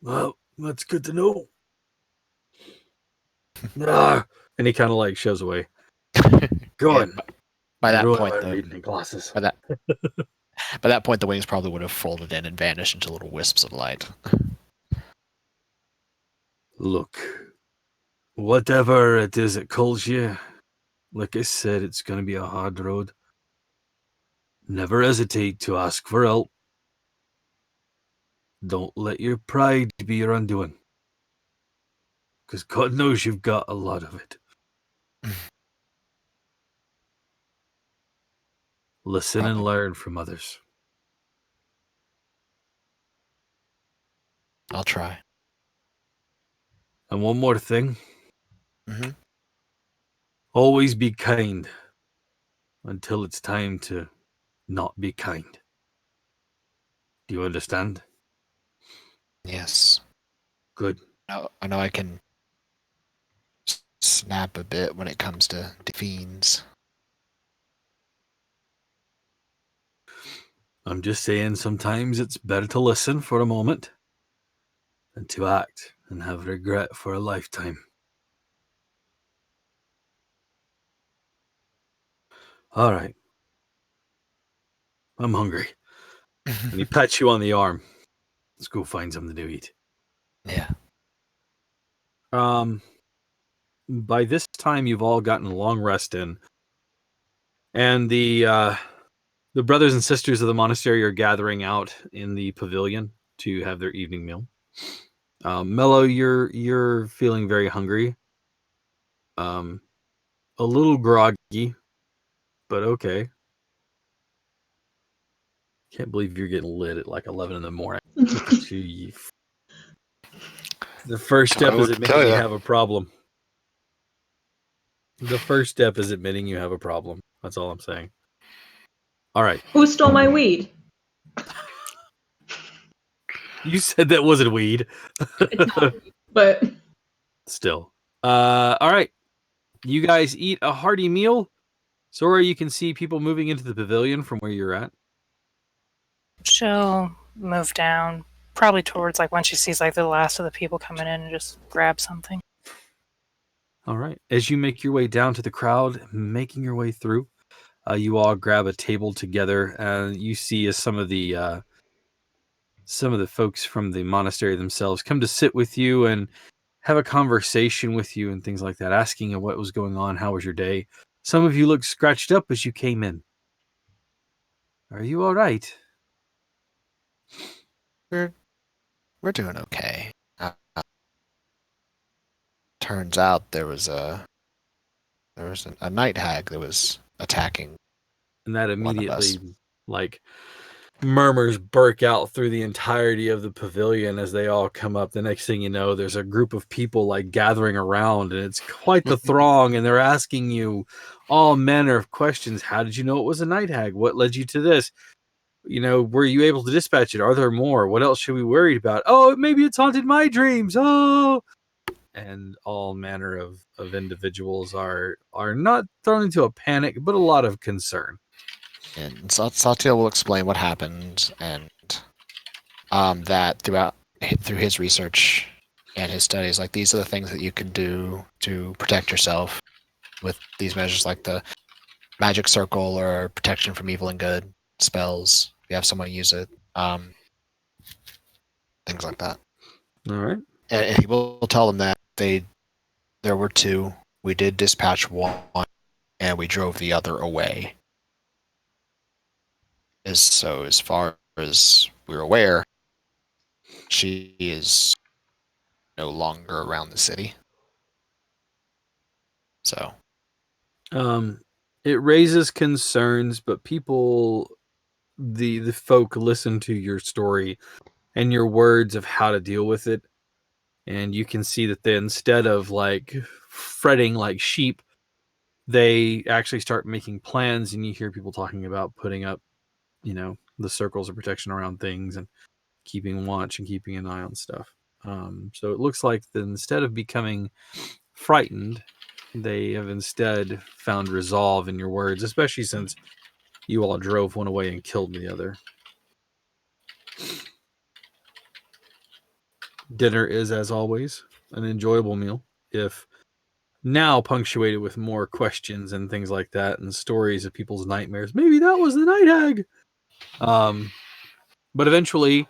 Well, that's good to know. And he kind of like shoves away. Go on. By that Ruin point, my reading glasses. by that point, the wings probably would have folded in and vanished into little wisps of light. Look, whatever it is that calls you, like I said, it's going to be a hard road. Never hesitate to ask for help. Don't let your pride be your undoing. Because God knows you've got a lot of it. Listen and learn from others. I'll try. And one more thing. Mm-hmm. Always be kind until it's time to not be kind. Do you understand? Yes. Good. I know I can snap a bit when it comes to fiends. I'm just saying sometimes it's better to listen for a moment than to act and have regret for a lifetime. All right. I'm hungry. And he pats you on the arm. Let's go find something to eat. Yeah. By this time, you've all gotten a long rest in, and the brothers and sisters of the monastery are gathering out in the pavilion to have their evening meal. Mello, you're feeling very hungry, a little groggy, but okay. Can't believe you're getting lit at like 11 in the morning. Look at you. The first step is admitting you have a problem. The first step is admitting you have a problem. That's all I'm saying. All right. Who stole my weed? You said that wasn't weed. It's not weed, but Still. All right. You guys eat a hearty meal. Sora, you can see people moving into the pavilion from where you're at. She'll move down, probably towards like when she sees like the last of the people coming in, and just grab something. All right. As you make your way down to the crowd, making your way through, you all grab a table together, and you see as some of the folks from the monastery themselves come to sit with you, and have a conversation with you and things like that, asking you what was going on, how was your day. Some of you looked scratched up as you came in. Are you all right? We're doing okay. Turns out there was a night hag that was attacking. And that One of us. immediately, like, murmurs burst out through the entirety of the pavilion as they all come up. The next thing you know, there's a group of people like gathering around, and it's quite the throng, and they're asking you all manner of questions. How did you know it was a night hag? What led you to this? You know, were you able to dispatch it? Are there more? What else should we worry about? Oh, maybe it's haunted my dreams. Oh, and all manner of individuals are not thrown into a panic, but a lot of concern. And Saltiel will explain what happened, and that through his research and his studies, like these are the things that you can do to protect yourself with these measures, like the magic circle or protection from evil and good spells. If you have someone use it, things like that. All right. And he will tell them that there were two. We did dispatch one, and we drove the other away. So as far as we're aware, she is no longer around the city. So, it raises concerns, but people, the folk, listen to your story and your words of how to deal with it, and you can see that they, instead of like fretting like sheep, they actually start making plans, and you hear people talking about putting up, you know, the circles of protection around things and keeping watch and keeping an eye on stuff. So it looks like that instead of becoming frightened, they have instead found resolve in your words, especially since you all drove one away and killed the other. Dinner is, as always, an enjoyable meal, if now punctuated with more questions and things like that and stories of people's nightmares. Maybe that was the night hag. But eventually,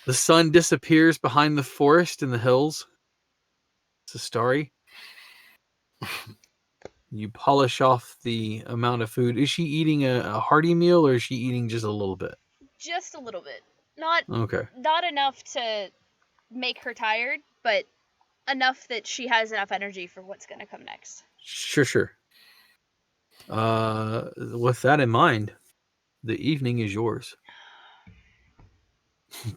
the sun disappears behind the forest in the hills. It's a starry. You polish off the amount of food. Is she eating a hearty meal, or is she eating just a little bit? Just a little bit. Not enough to make her tired, but enough that she has enough energy for what's going to come next. Sure. With that in mind, the evening is yours.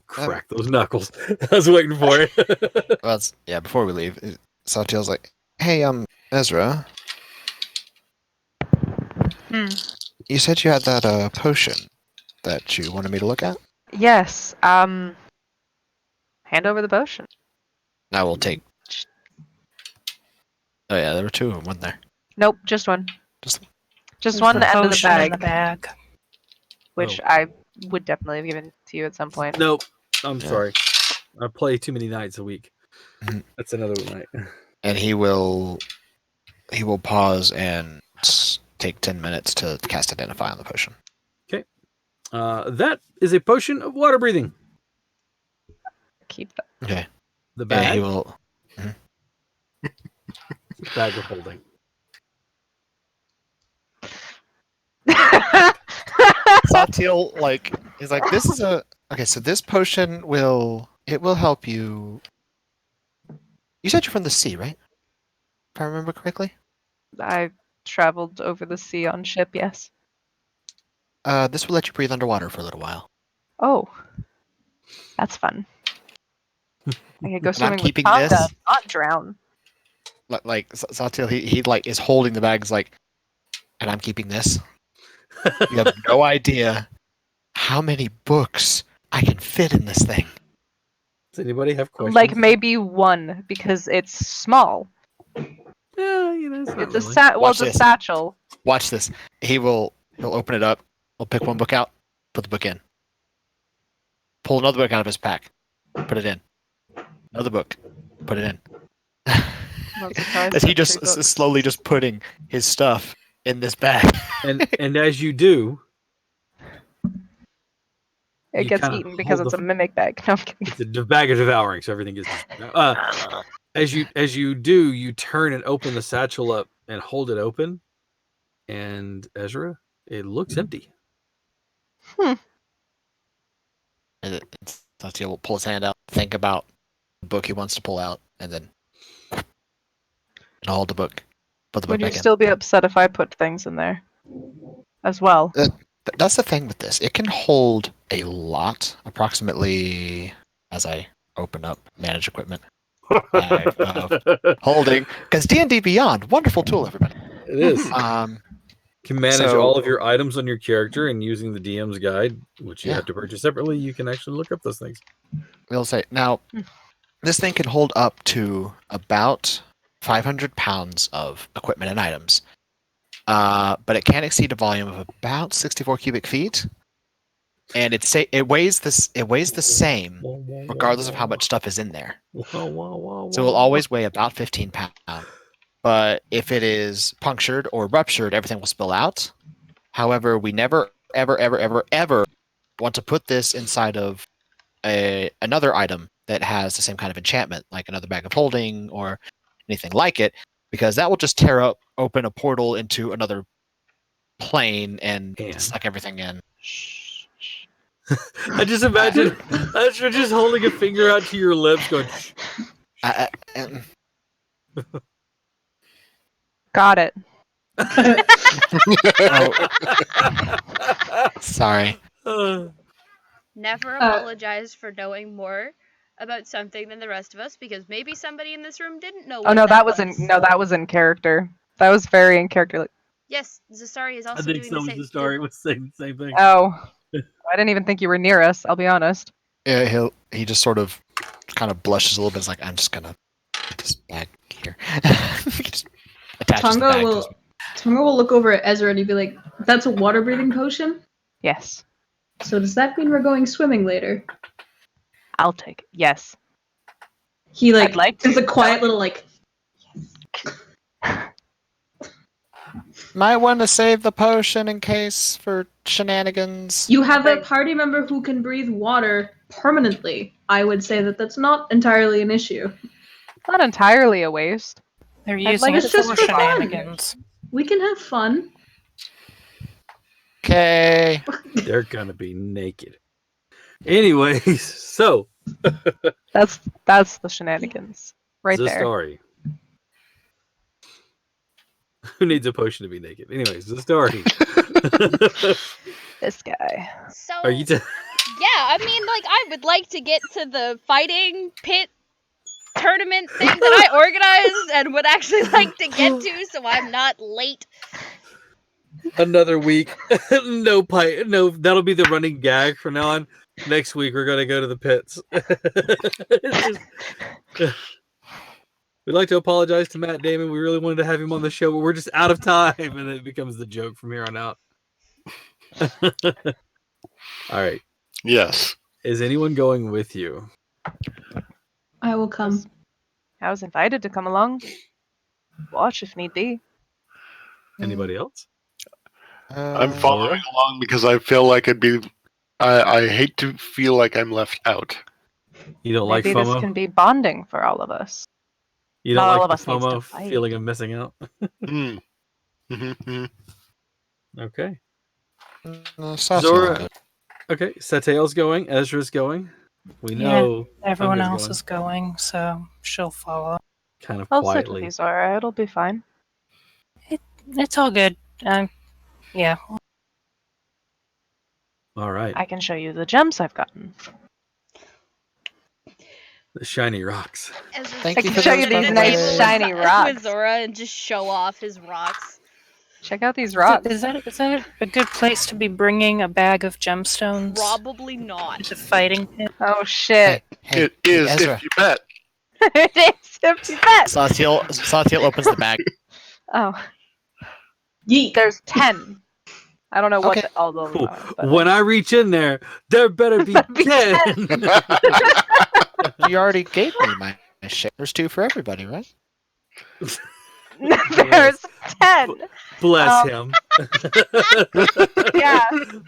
Crack those knuckles. I was waiting for it. well, before we leave, Saltiel's like, "Hey, Ezra, you said you had that potion that you wanted me to look at?" Yes. Hand over the potion. I will take. Oh yeah, there were two of them, wasn't there? Nope, just one. Just one the end of the potion bag. in the bag. Which I would definitely have given to you at some point. Nope. I'm sorry. I play too many nights a week. Mm-hmm. That's another night. And he will pause and take 10 minutes to cast Identify on the potion. Okay. That is a potion of water breathing. Keep that. Okay. The bag. And he will. Bag of holding. Saltiel, he's like, this is okay, so this potion will help you. You said you're from the sea, right? If I remember correctly? I traveled over the sea on ship, yes. This will let you breathe underwater for a little while. Oh. That's fun. I could go swimming with keeping Tonga, this. not drown. Saltiel, he is holding the bags and I'm keeping this. You have no idea how many books I can fit in this thing. Does anybody have questions? Like maybe one, because it's small. Yeah, it's not It's really. a satchel. Watch this. He'll open it up. He'll pick one book out, put the book in. Pull another book out of his pack, put it in. Another book, put it in. As he just slowly just putting his stuff in this bag. and as you do, It You gets kinda eaten because hold it's a the- mimic bag. No, I'm kidding. It's a bag of devouring, so everything gets. As you do, you turn and open the satchel up and hold it open, and Ezra, it looks empty. Satya will pull his hand out, think about the book he wants to pull out, and then hold the book. Put the book Would you back in. still be upset if I put things in there as well? That's the thing with this. It can hold a lot, approximately, as I open up manage equipment. Holding, because D&D Beyond, wonderful tool, everybody. It is. Can manage So- all of your items on your character, and using the DM's guide, which you Yeah. have to purchase separately, you can actually look up those things. We'll say now, this thing can hold up to about 500 pounds of equipment and items, but it can't exceed a volume of about 64 cubic feet, and it weighs the same regardless of how much stuff is in there. So it will always weigh about 15 pounds. But if it is punctured or ruptured, everything will spill out. However, we never, ever, ever, ever, ever want to put this inside of another item that has the same kind of enchantment, like another bag of holding or anything like it, because that will just tear open a portal into another plane and suck everything in. I just imagine Ezra just holding a finger out to your lips, going. Shh. Got it. Sorry. Never apologize for knowing more about something than the rest of us, because maybe somebody in this room didn't know. Oh no, that was in character. That was very in character. Yes, Zastari is I also think doing so. the Was same. the story was saying the same thing. Oh, I didn't even think you were near us. I'll be honest. Yeah, he just sort of kind of blushes a little bit. It's like, I'm just gonna put this bag here. Just attaches the bag to his- Tonga will look over at Ezra and he'd be like, "That's a water breathing potion? Yes, So does that mean we're going swimming later?" I'll take it. Yes. He I'd like to. It's a quiet little like. Might want to save the potion in case for shenanigans. You have a party member who can breathe water permanently. I would say that that's not entirely an issue. Not entirely a waste. They're I'd using like it it's just for for fun. shenanigans. We can have fun. Okay. They're gonna be naked. Anyways, so That's the shenanigans right there. Zastari. Who needs a potion to be naked? Anyways, Zastari. This guy. So Are you? yeah, I mean, like, I would like to get to the fighting pit tournament thing that I organized and would actually like to get to, so I'm not late. Another week. No pipe. No, that'll be the running gag from now on. Next week we're gonna go to the pits. It's just- We'd like to apologize to Matt Damon. We really wanted to have him on the show, but we're just out of time, and then it becomes the joke from here on out. All right. Yes. Is anyone going with you? I will come. I was invited to come along. Watch if need be. Anybody else? I'm following along because I feel like it'd be. I hate to feel like I'm left out. You don't Maybe like this FOMO? can be bonding for all of us. You don't Not all like of the us needs to FOMO fight. feeling of missing out? Mm. Mm-hmm. Okay. Satya Zora- will go. Okay. Satael's going. Ezra's going. We Yeah, know Everyone Tunga's else going. is going, so she'll follow. Kind of I'll sit with quietly. you, Zora. It'll be fine. It's all good. Yeah. All right. I can show you the gems I've gotten. The shiny rocks. Thank I you can for show those, you by these the nice way. shiny rocks. With Zora and just show off his rocks. Check out these rocks. Is that a good place to be bringing a bag of gemstones? Probably not. To fighting pit? Oh shit! Hey, It is Ezra. if you bet. It is 50 bets. Satya opens the bag. Oh, Yeet. there's 10. I don't know what Okay. all those Cool. are. But When I reach in there better be Be 10. You already gave me my share. There's 2 for everybody, right? there's 10 Bless Um, him. Yeah.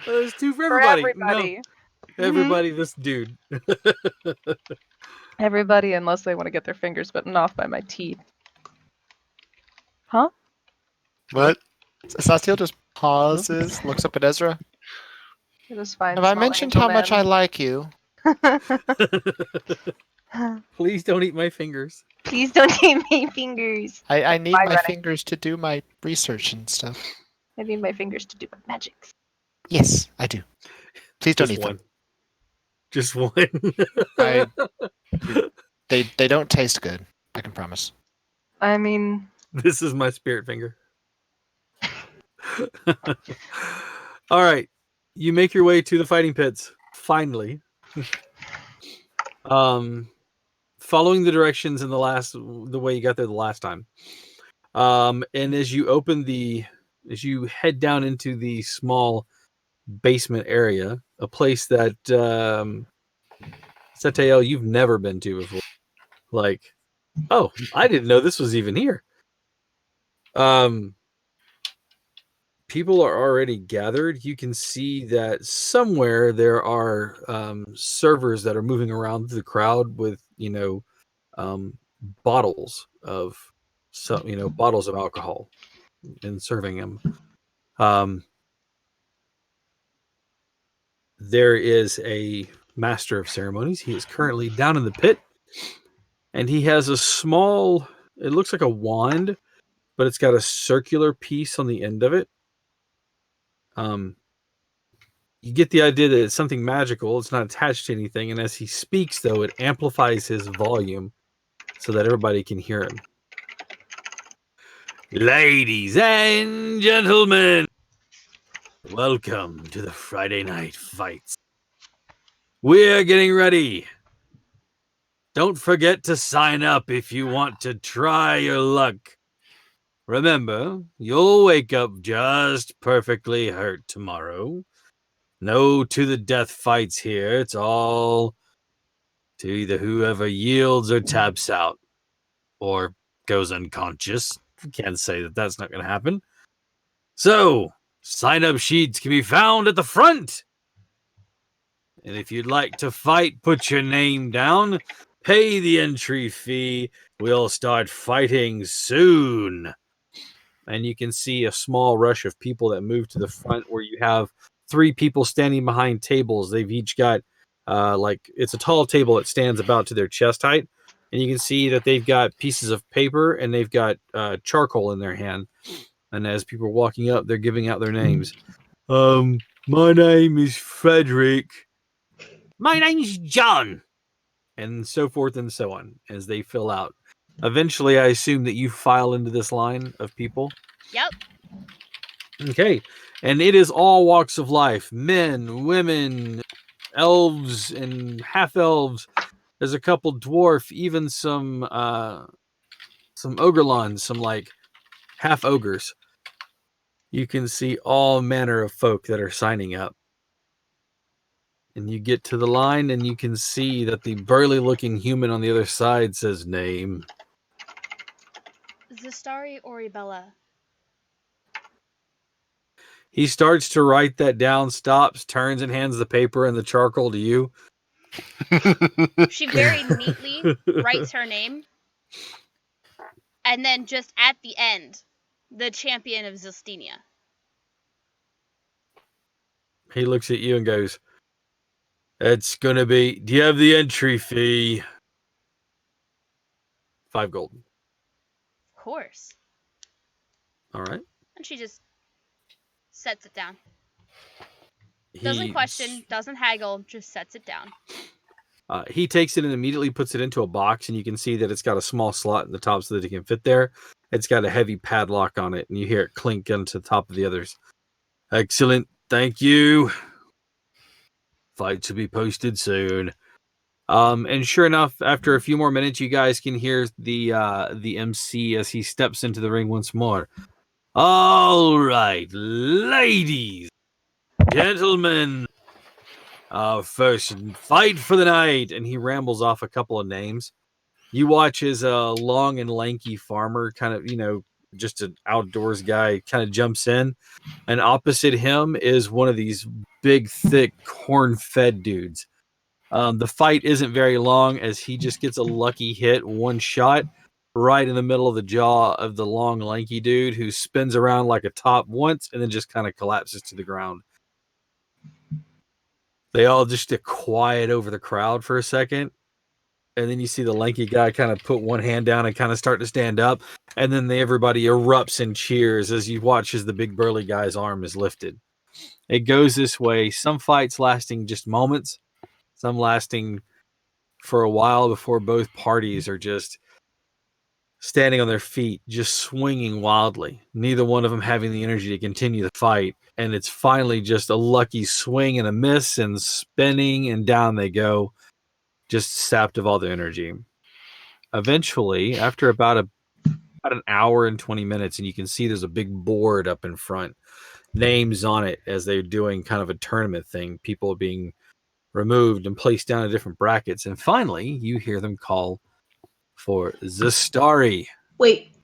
There's 2 for for everybody. everybody. Everybody, this dude. Everybody, unless they want to get their fingers bitten off by my teeth. Huh? What? Sastiel just pauses, looks up at Ezra. It is fine. Have I small mentioned angel how much I man. like you? Please don't eat my fingers. Please don't eat my fingers. I need Fine, my Rennie. fingers to do my research and stuff. I need my fingers to do my magics. Yes, I do. Please don't Just eat one. them. Just one. They don't taste good. I can promise. I mean, This is my spirit finger. All right. You make your way to the fighting pits. Finally. Following the directions in the way you got there the last time. And as you head down into the small basement area, a place that Sateo you've never been to before. Like, oh, I didn't know this was even here. People are already gathered. You can see that somewhere there are servers that are moving around the crowd with, bottles of bottles of alcohol and serving them. There is a master of ceremonies. He is currently down in the pit, and he has a small, it looks like a wand, but it's got a circular piece on the end of it. You get the idea that it's something magical. It's not attached to anything. And as he speaks, though, it amplifies his volume so that everybody can hear him. Ladies and gentlemen, welcome to the Friday night fights. We're getting ready. Don't forget to sign up if you want to try your luck. Remember, you'll wake up just perfectly hurt tomorrow. No to the death fights here. It's all to either whoever yields or taps out or goes unconscious. Can't say that that's not going to happen. So, sign-up sheets can be found at the front. And if you'd like to fight, put your name down, pay the entry fee. We'll start fighting soon. And you can see a small rush of people that move to the front where you have 3 people standing behind tables. They've each got, it's a tall table that stands about to their chest height. And you can see that they've got pieces of paper and they've got charcoal in their hand. And as people are walking up, they're giving out their names. My name is Frederick. My name's John. And so forth and so on as they fill out. Eventually, I assume that you file into this line of people. Yep. Okay. And it is all walks of life. Men, women, elves, and half-elves. There's a couple dwarf, even some ogrelons, some like half-ogres. You can see all manner of folk that are signing up. And you get to the line and you can see that the burly-looking human on the other side says name. Zastari Oribella. He starts to write that down, stops, turns, and hands the paper and the charcoal to you. She very neatly writes her name. And then just at the end, the champion of Zilstenia. He looks at you and goes, it's going to be, do you have the entry fee? 5 gold. Of course. All right. And she just sets it down. Doesn't question, doesn't haggle, just sets it down. He takes it and immediately puts it into a box, and you can see that it's got a small slot in the top so that it can fit there. It's got a heavy padlock on it, and you hear it clink into the top of the others. Excellent. Thank you. Fights will be posted soon. And sure enough, after a few more minutes, you guys can hear the MC as he steps into the ring once more. All right, ladies, gentlemen, our first fight for the night. And he rambles off a couple of names. You watch as a long and lanky farmer kind of, just an outdoors guy, kind of jumps in, and opposite him is one of these big, thick, corn-fed dudes. The fight isn't very long as he just gets a lucky hit, one shot, right in the middle of the jaw of the long, lanky dude who spins around like a top once and then just kind of collapses to the ground. They all just get quiet over the crowd for a second. And then you see the lanky guy kind of put one hand down and kind of start to stand up. And then everybody erupts in cheers as you watch as the big burly guy's arm is lifted. It goes this way. Some fights lasting just moments. Some lasting for a while before both parties are just standing on their feet, just swinging wildly. Neither one of them having the energy to continue the fight. And it's finally just a lucky swing and a miss and spinning and down they go. Just sapped of all the energy. Eventually, after about an hour and 20 minutes, and you can see there's a big board up in front, names on it as they're doing kind of a tournament thing, people being removed and placed down in different brackets. And finally, you hear them call for Zastari. Wait.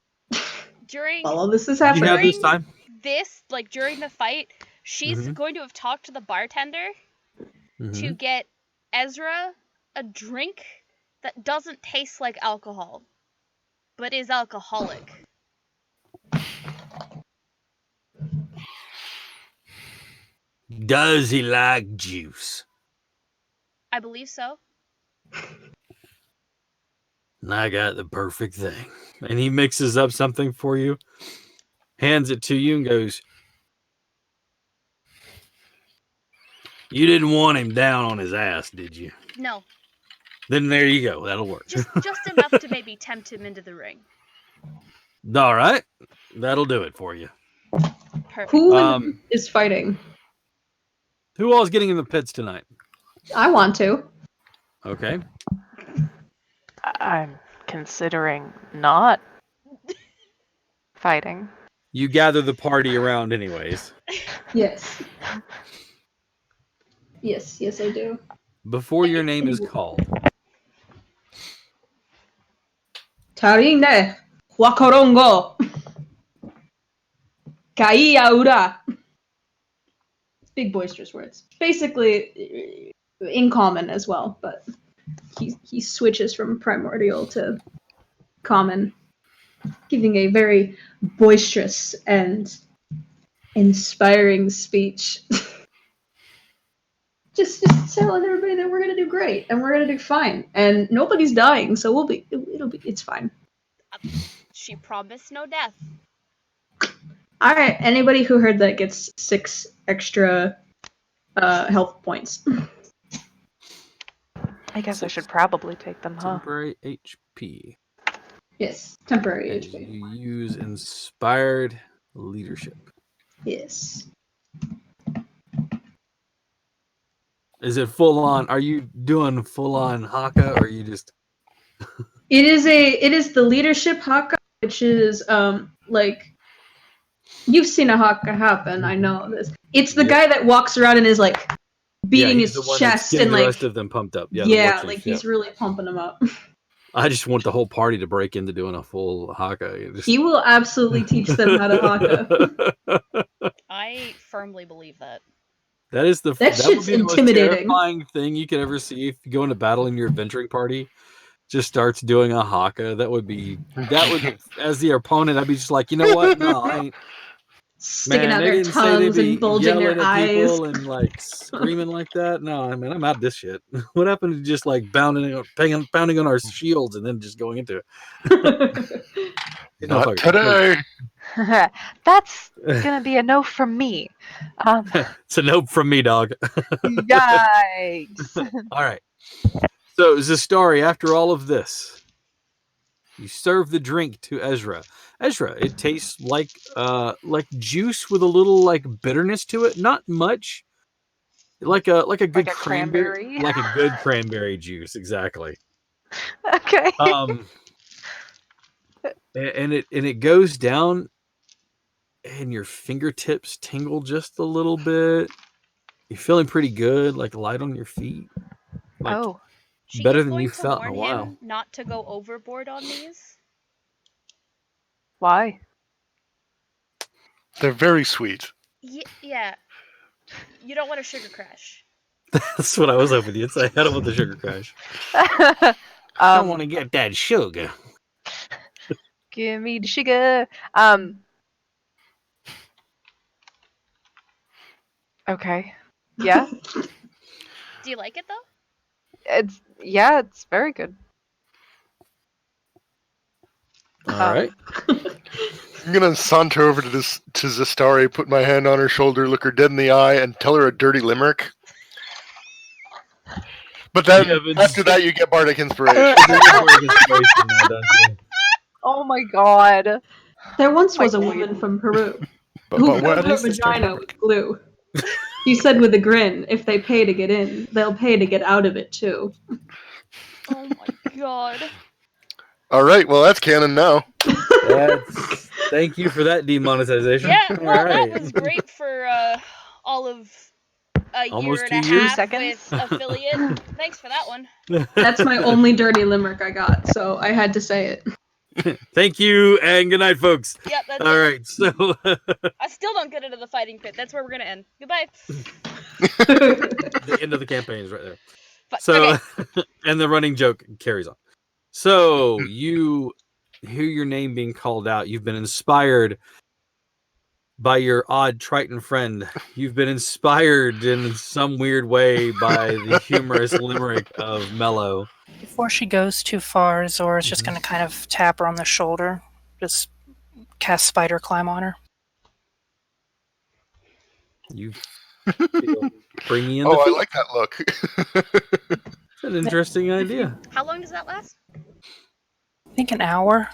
During While all this is You have happening, this time. this, like during the fight, she's going to have talked to the bartender to get Ezra a drink that doesn't taste like alcohol, but is alcoholic. Does he like juice? I believe so. I got the perfect thing. And he mixes up something for you, hands it to you, and goes, "You didn't want him down on his ass, did you?" No. Then there you go. That'll work. Just enough to maybe tempt him into the ring. All right. That'll do it for you. Perfect. who is fighting? Who all is getting in the pits tonight? I want to. Okay. I'm considering not fighting. You gather the party around anyways. Yes. Yes, I do. Before your name is called, Tarine, Wakarongo, Kaiaura. It's big boisterous words. Basically, in common as well, but he switches from primordial to common, giving a very boisterous and inspiring speech. just telling everybody that we're gonna do great and we're gonna do fine and nobody's dying, so it's fine. She promised no death. All right, anybody who heard that gets 6 extra health points. I guess I should probably take them, huh? temporary HP. Yes, temporary As HP. you use inspired leadership. Yes. Is it full on? Are you doing full on Haka, or are you just? It is the leadership haka, which is like, you've seen a haka happen. I know this. It's the guy that walks around and is like beating he's his the one chest that's getting and the like rest of them pumped up. Yeah, like he's really pumping them up. I just want the whole party to break into doing a full Haka. He will absolutely teach them how to haka. I firmly believe that. That is That would shit's be the most intimidating. terrifying thing you could ever see if you go into battle and your adventuring party just starts doing a Haka. That would as the opponent, I'd be just like, you know what? No, I ain't. Sticking Man, out they their didn't say they'd tongues be and bulging yelling their at people eyes. and like screaming like that. No, I mean, I'm out of this shit. What happened to just like pounding on our shields and then just going into it? Not today. That's gonna be a no from me. It's a nope from me, dog. Yikes. All right. So, Zastari, after all of this, you serve the drink to Ezra. Ezra, it tastes like juice with a little like bitterness to it. Not much. Like a good Like a cranberry. cranberry? Like a good cranberry juice, exactly. Okay. And it goes down and your fingertips tingle just a little bit. You're feeling pretty good, like light on your feet. Like, oh. She better is than going you to felt in a warn while. him not to go overboard on these. Why? They're very sweet. Yeah. You don't want a sugar crash. That's what I was hoping you'd say. I don't want the sugar crash. I want to get that sugar. Give me the sugar. Okay. Yeah. Do you like it though? It's very good. All right. I'm gonna saunter over to Zastari, put my hand on her shoulder, look her dead in the eye, and tell her a dirty limerick. But then after that, you get bardic inspiration. Oh my god. There once was a woman from Peru who filled her vagina with glue. She said with a grin, if they pay to get in, they'll pay to get out of it too. Oh my god. All right, well that's canon now. Thank you for that demonetization. Yeah, well, that was great for all of a Almost year and 2 a years? half with affiliate. Thanks for that one. That's my only dirty limerick I got, so I had to say it. Thank you, and good night, folks. Yep, that's all it. right. So I still don't get into the fighting pit. That's where we're gonna end. Goodbye. The end of the campaign is right there. So, okay. And the running joke carries on. So you hear your name being called out. You've been inspired by your odd Triton friend. You've been inspired in some weird way by the humorous limerick of Mello. Before she goes too far, Zora's just going to kind of tap her on the shoulder. Just cast spider climb on her. You bring me in. Oh, I like that look. It's an interesting idea. How long does that last? I think an hour.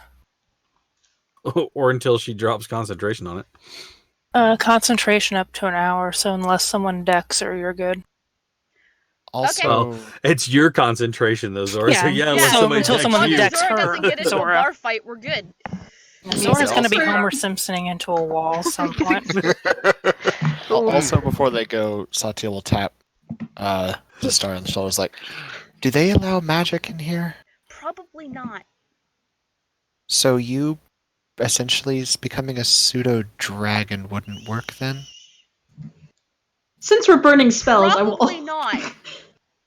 Or until she drops concentration on it. Concentration up to an hour, so unless someone decks her, you're good. Also, well, it's your concentration, though, Zora. So until someone decks Zora her, doesn't get into a bar fight, we're good. Zora's going to be Homer Simpsoning into a wall at some point. Also, before they go, Satya will tap the star on the shoulders like, do they allow magic in here? Probably not. So you essentially becoming a pseudo-dragon wouldn't work then? Since we're burning spells, Probably not.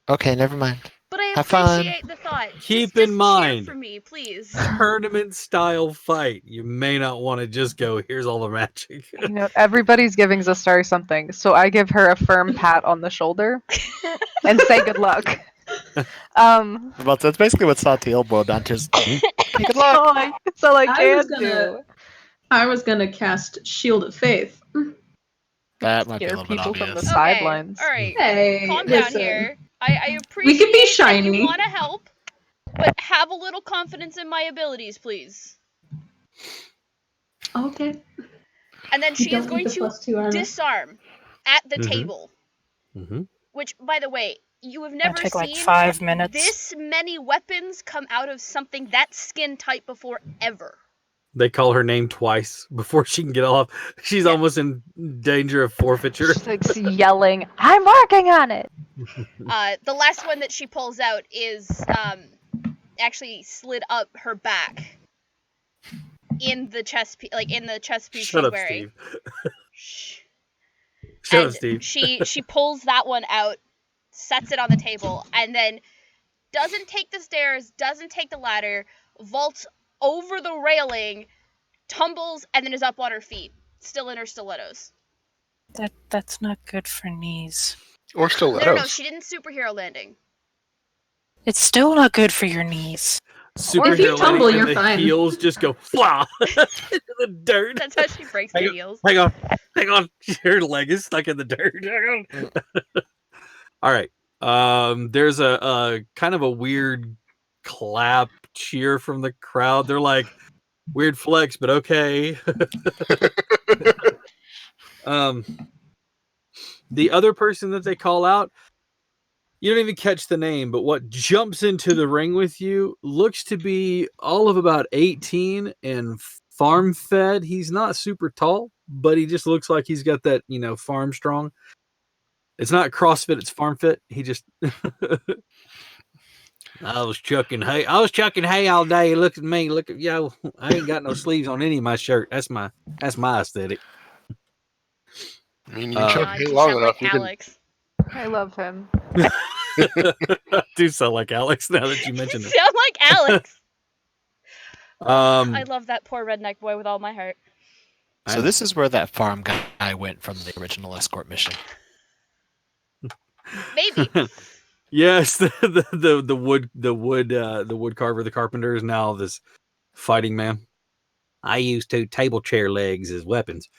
Okay, never mind. But I Have fun. appreciate the thought. Keep just in mind, cheer for me, please. Tournament style fight. You may not want to just go, here's all the magic. You know, everybody's giving Zastari something, so I give her a firm pat on the shoulder and say good luck. Well, that's basically what Satya boiled down to. Good luck. That's all I can do. I was gonna cast Shield of Faith. That might be a little bit people from obvious. the sidelines. All right. Hey, calm down listen. here. I appreciate We could be that shiny. you want to help, but have a little confidence in my abilities, please. Okay. And then she is going to disarm at the table. Mm-hmm. Which, by the way, you have never take seen like 5 minutes. this many weapons come out of something that skin tight before ever. They call her name twice before she can get off. She's almost in danger of forfeiture. She's like yelling, I'm working on it. The last one that she pulls out is actually slid up her back in the chest piece, in the chest piece Shut she's up, wearing. Steve. Shut up, Steve. She pulls that one out, sets it on the table, and then doesn't take the stairs, doesn't take the ladder, vaults over the railing, tumbles, and then is up on her feet, still in her stilettos. That's not good for knees. Or stilettos. No, she didn't superhero landing. It's still not good for your knees. Superhero if you tumble, landing, you're and the fine. heels just go fly into the dirt. That's how she breaks the heels. Hang on. Her leg is stuck in the dirt. Hang on. All right. There's a kind of a weird clap cheer from the crowd. They're like, weird flex, but okay. The other person that they call out, you don't even catch the name, but what jumps into the ring with you looks to be all of about 18 and farm fed. He's not super tall, but he just looks like he's got that, farm strong. It's not CrossFit, it's farm fit. He just I was chucking hay all day. Look at me. Look at I ain't got no sleeves on any of my shirt. That's my aesthetic. I mean, you God, jump you long sound enough, like you can. Alex. I love him. I do sound like Alex now that you You mentioned it. sound like Alex. I Um, love that poor redneck boy with all my heart. I So know. this is where that farm guy went from the original escort mission. Maybe. Yes, the wood carver, the carpenter is now this fighting man. I use 2 table chair legs as weapons.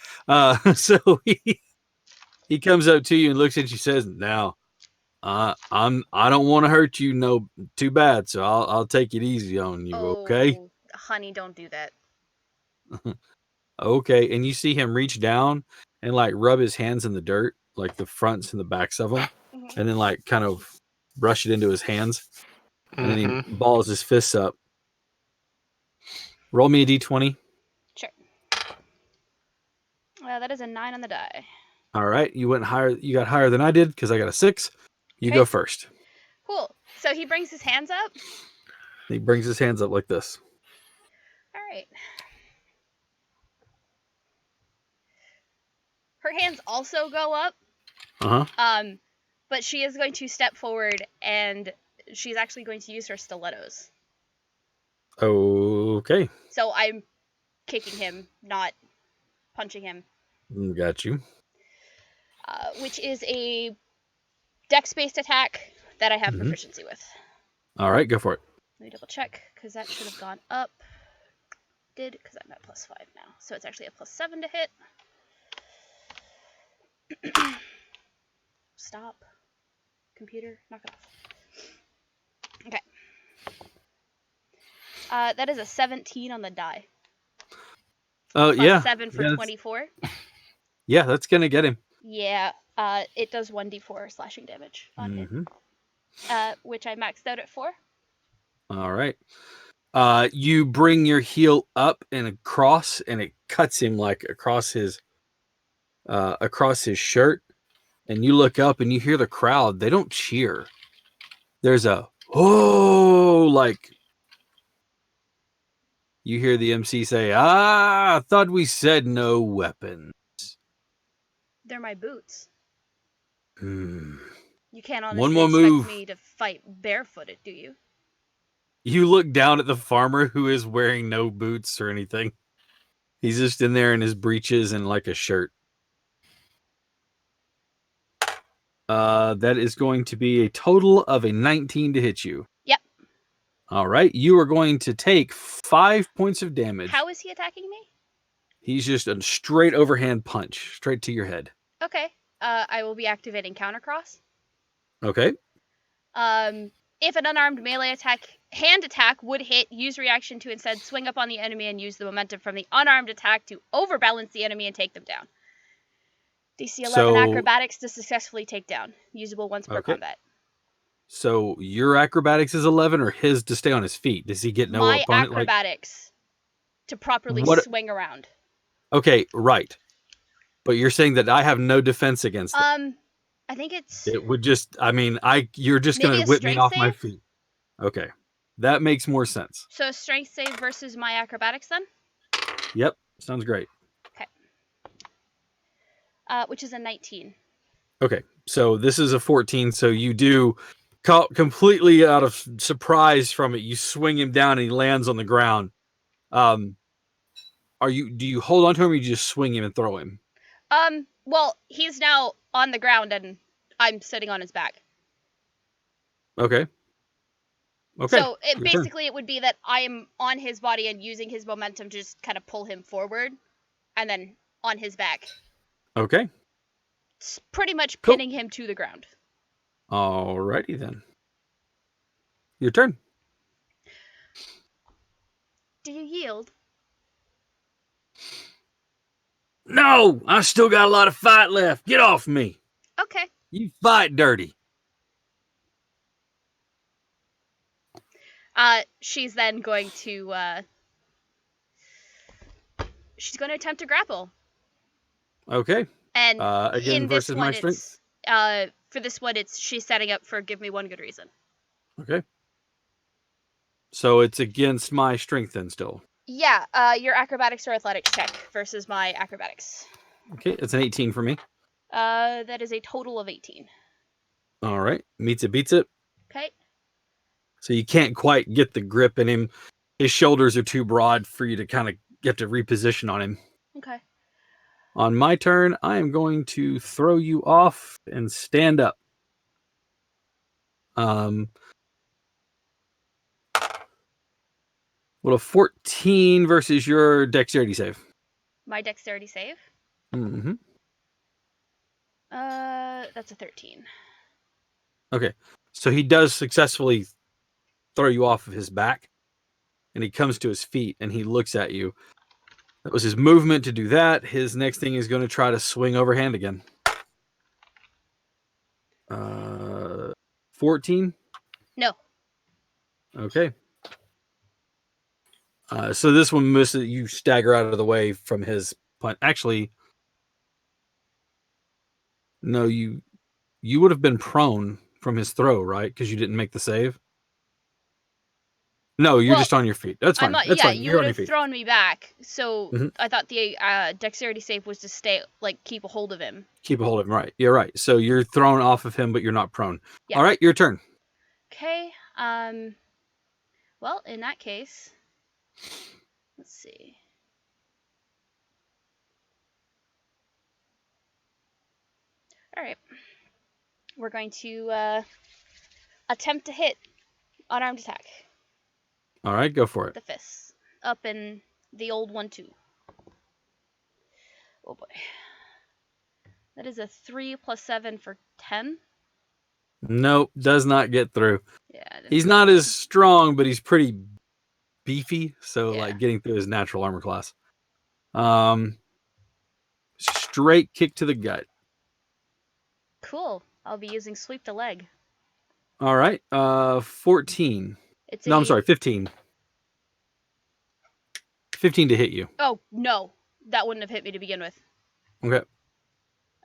So he comes up to you and looks at you and says, "Now, I don't want to hurt you no too bad, so I'll take it easy on you, okay?" Oh, honey, don't do that. Okay, and you see him reach down and like rub his hands in the dirt, like the fronts and the backs of them, Mhm. and then like kind of brush it into his hands, and then he Mm-hmm. balls his fists up. Roll me a d20. Sure. That is a 9 on the die. All right, you went higher. You got higher than I did because I got a 6. You Okay. go first. Cool. So he brings his hands up. He brings his hands up like this. All right. Her hands also go up. But she is going to step forward and she's actually going to use her stilettos. Okay. So I'm kicking him, not punching him. Got you. Which is a dex-based attack that I have proficiency with. All right, go for it. Let me double check, because that should have gone up. Did, because I'm at +5 now. So it's actually a +7 to hit. Stop. Computer, knock it off. Okay. That is a 17 on the die. Oh, yeah. 7 for 24. Yeah, that's going to get him. Yeah, it does 1d4 slashing damage on hit. Which I maxed out at 4. All right. You bring your heel up and across, and it cuts him like across his shirt. And you look up and you hear the crowd. They don't cheer. There's a oh, like you hear the MC say, I thought we said no weapons. They're my boots. Hmm. You can't honestly One more expect move. me to fight barefooted, do you? You look down at the farmer who is wearing no boots or anything. He's just in there in his breeches and like a shirt. That is going to be a total of a 19 to hit you. Yep. All right. You are going to take 5 points of damage. How is he attacking me? He's just a straight overhand punch, straight to your head. Okay. I will be activating countercross. Okay. If an unarmed melee hand attack would hit, use reaction to instead swing up on the enemy and use the momentum from the unarmed attack to overbalance the enemy and take them down. DC 11 acrobatics to successfully take down. Usable once per combat. So your acrobatics is 11 or his to stay on his feet? Does he get no My opponent? acrobatics to properly swing around. Okay, right. But you're saying that I have no defense against it. I think it's... It would just, I mean, you're just going to whip me off my feet. Okay. That makes more sense. So strength save versus my acrobatics then? Yep. Sounds great. Okay. Which is a 19. Okay. So this is a 14. So you do, completely out of surprise from it, you swing him down and he lands on the ground. Do you hold on to him or you just swing him and throw him? Well, he's now on the ground and I'm sitting on his back. Okay. So basically it would be that I am on his body and using his momentum to just kind of pull him forward and then on his back. Okay. It's pretty much pinning him to the ground. Alrighty then. Your turn. Do you yield? No, I still got a lot of fight left. Get off me. Okay. You fight dirty. She's then going to she's going to attempt to grapple. Okay. And again versus my strength. For this one, she's setting up for give me one good reason. Okay. So it's against my strength then still. Yeah. Your acrobatics or athletics check versus my acrobatics. Okay, it's an 18 for me. That is a total of 18. All right. Meets it, beats it. Okay. So you can't quite get the grip in him. His shoulders are too broad for you to kind of get to reposition on him. Okay. On my turn, I am going to throw you off and stand up. Well, a 14 versus your dexterity save. My dexterity save? Mm-hmm. That's a 13. Okay. So he does successfully throw you off of his back, and he comes to his feet, and he looks at you. That was his movement to do that. His next thing is going to try to swing overhand again. 14? No. Okay. So this one misses. You stagger out of the way from his punt. Actually, no, you would have been prone from his throw, right? Because you didn't make the save. No, you're just on your feet. That's fine. That's fine. You You're would on your have feet. thrown me back. So Mhm. I thought the dexterity save was to stay, keep a hold of him. Keep a hold of him, right? You're right. So you're thrown off of him, but you're not prone. Yeah. All right, your turn. Okay. Well, in that case, let's see. All right. We're going to attempt to hit unarmed attack. All right, go for it. The fists up in the old 1-2. Oh boy. That is a 3 + 7 for 10. Nope, does not get through. Yeah. He's not as strong, but he's pretty beefy, so Yeah. like getting through his natural armor class. Straight kick to the gut. Cool. I'll be using sweep the leg. All right, 14. I'm sorry, 15. 15 to hit you. Oh, no. That wouldn't have hit me to begin with. Okay.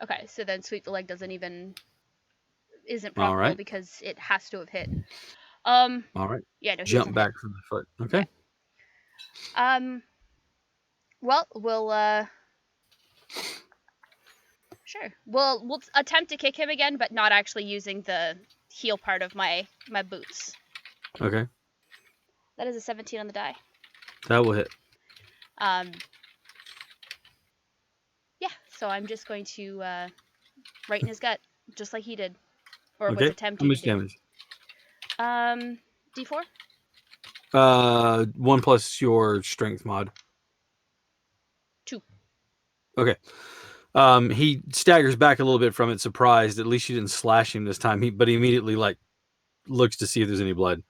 Okay, so then sweep the leg isn't All probable right. because it has to have hit. All right. Yeah, no, he Jump doesn't back hit. from the foot. Okay. Yeah. Well, we'll sure. We'll attempt to kick him again, but not actually using the heel part of my boots. Okay. That is a 17 on the die. That will hit. Yeah, so I'm just going to right in his gut, just like he did, or was Okay. How attempting much to do. damage? D4. 1 plus your strength mod. 2. Okay. He staggers back a little bit from it, surprised. At least you didn't slash him this time. But he immediately looks to see if there's any blood.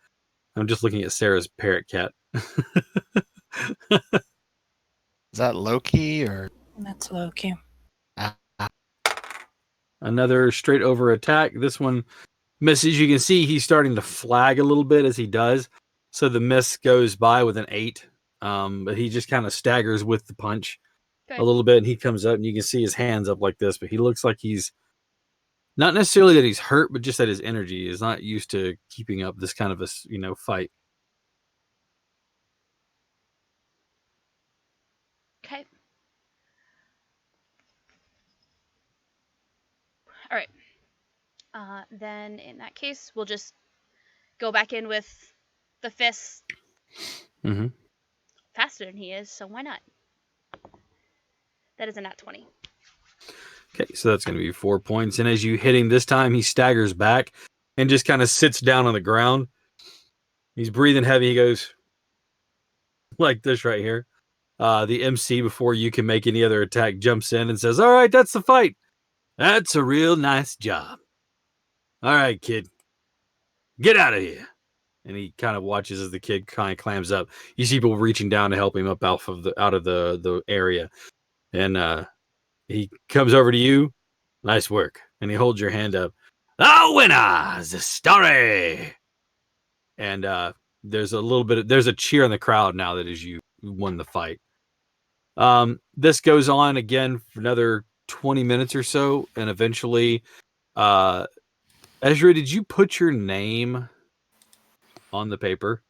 I'm just looking at Sarah's parrot cat. Is that Loki or? That's Loki. Another straight over attack. This one misses. You can see he's starting to flag a little bit as he does. So the miss goes by with an 8. But he just kind of staggers with the punch a little bit, and he comes up, and you can see his hands up like this. But he looks like he's not necessarily that he's hurt, but just that his energy is not used to keeping up this kind of a fight. Okay. All right. Then in that case, we'll just go back in with the fists. Mm-hmm. Faster than he is, so why not? That is a nat 20. Okay, so that's going to be 4 points. And as you hit him this time, he staggers back and just kind of sits down on the ground. He's breathing heavy. He goes like this right here. The MC, before you can make any other attack, jumps in and says, "All right, that's the fight. That's a real nice job. All right, kid, get out of here." And he kind of watches as the kid kind of clams up. You see people reaching down to help him up out of the area. And he comes over to you. "Nice work." And he holds your hand up. "The winner's story." And there's a cheer in the crowd now that as you won the fight. This goes on again for another 20 minutes or so, and eventually, Ezra, did you put your name on the paper?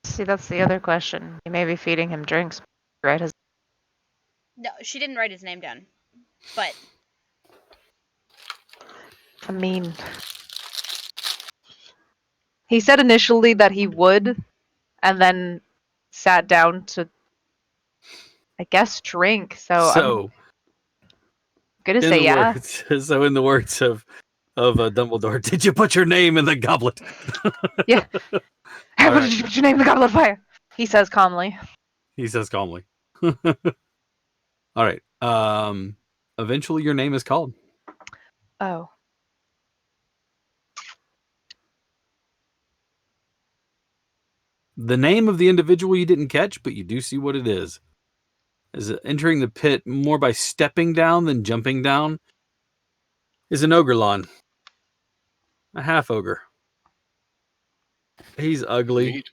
See, that's the other question. You may be feeding him drinks, right? No, she didn't write his name down. But I mean, he said initially that he would, and then sat down to, I guess, drink. So I'm gonna say yeah. In the words of Dumbledore, did you put your name in the goblet? Yeah. All What right. did you put your name in the goblet of fire? He says calmly. He says calmly. All right. Eventually, your name is called. Oh. The name of the individual you didn't catch, but you do see what it is. Is entering the pit more by stepping down than jumping down is an Ogrelon. A half ogre. He's ugly. Neat.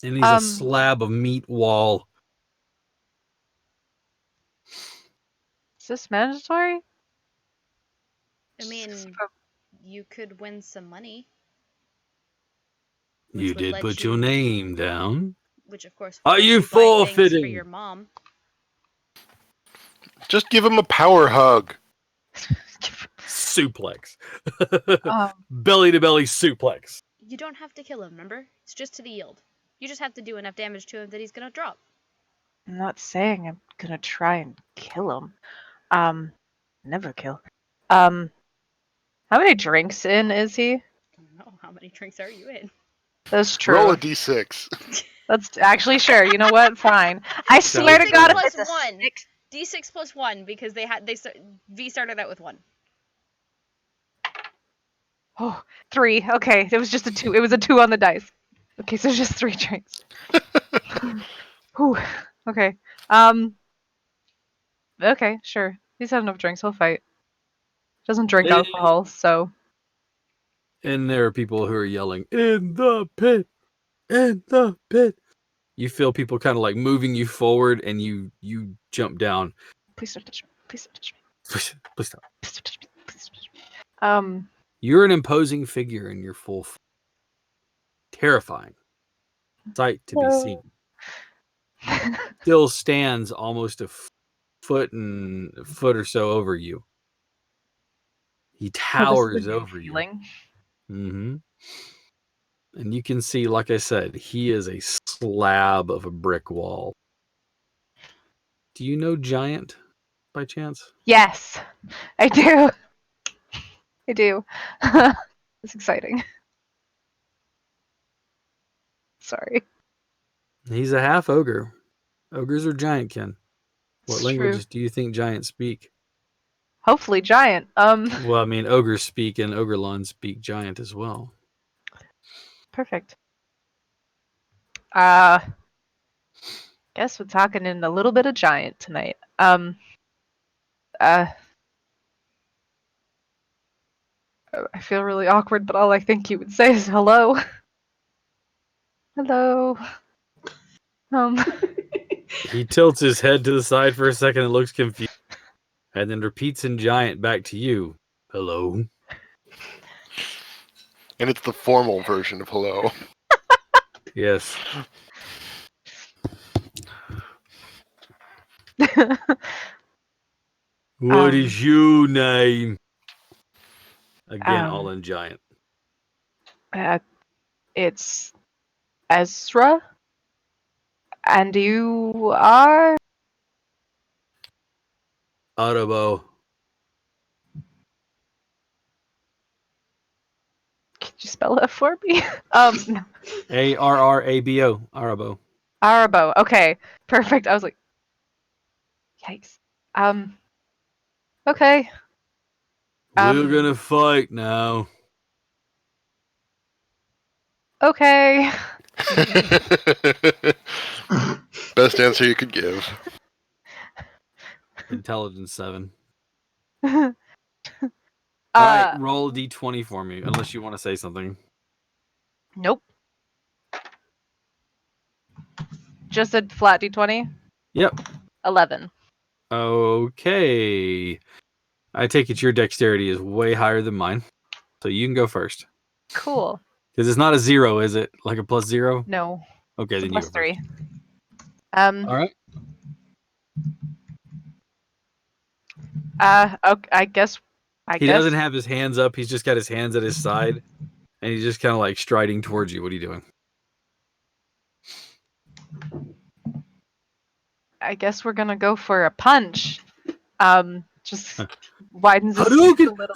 And he's a slab of meat wall. Is this mandatory? I mean, you could win some money. You would did let put you- your name down. Which, of course, Are lets you buy things for forfeiting? your mom. Just give him a power hug. Suplex. Belly to belly suplex. You don't have to kill him, remember? It's just to the yield. You just have to do enough damage to him that he's gonna drop. I'm not saying I'm gonna try and kill him. Never kill. How many drinks in is he? I don't know. How many drinks are you in? That's true. Roll a d6. That's actually sure. You know what? Fine. I swear to D6 God, if plus it's a 1. six- D6 plus 1 because V started out with 1. Oh, 3. Okay, it was just a 2. It was a 2 on the dice. Okay, so just 3 drinks. Whew. Okay. Okay, sure. He's had enough drinks. He'll fight. Doesn't drink alcohol, so. And there are people who are yelling, "In the pit! In the pit!" You feel people kind of like moving you forward, and you jump down. Please don't touch me. Please don't touch me. Please stop. Please don't touch me. Please don't touch me. You're an imposing figure in your full, terrifying sight to be seen. Still stands almost a foot or so over you. He towers over you. Mm-hmm. And you can see, like I said, he is a slab of a brick wall. Do you know Giant by chance? Yes, I do. I do. It's exciting. Sorry. He's a half ogre. Ogres are giantkin. What It's languages true. do you think giants speak? Hopefully giant. Well, I mean, ogres speak and Ogrelons speak giant as well. Perfect. Guess we're talking in a little bit of giant tonight. I feel really awkward, but all I think you would say is hello. Hello. He tilts his head to the side for a second and looks confused, and then repeats in giant back to you. Hello. And it's the formal version of hello. Yes. What is your name? Again, all in giant. It's Ezra. And you are? Autobo. Could you spell that for me? No. Arrabo. Arabo. Arabo. Okay, perfect. I was like, yikes. Okay. We're gonna fight now. Okay. Best answer you could give. Intelligence 7. Uh, Alright, roll a d20 for me, unless you want to say something. Nope. Just a flat d20? Yep. 11. Okay. I take it your dexterity is way higher than mine. So you can go first. Cool. Because it's not a 0, is it? Like a +0? No. Okay, It's then a you go +3. first. Alright. Okay, I guess. He doesn't have his hands up. He's just got his hands at his side, and he's just kind of like striding towards you. What are you doing? I guess we're gonna go for a punch. Just widens his Hadouken! fist a little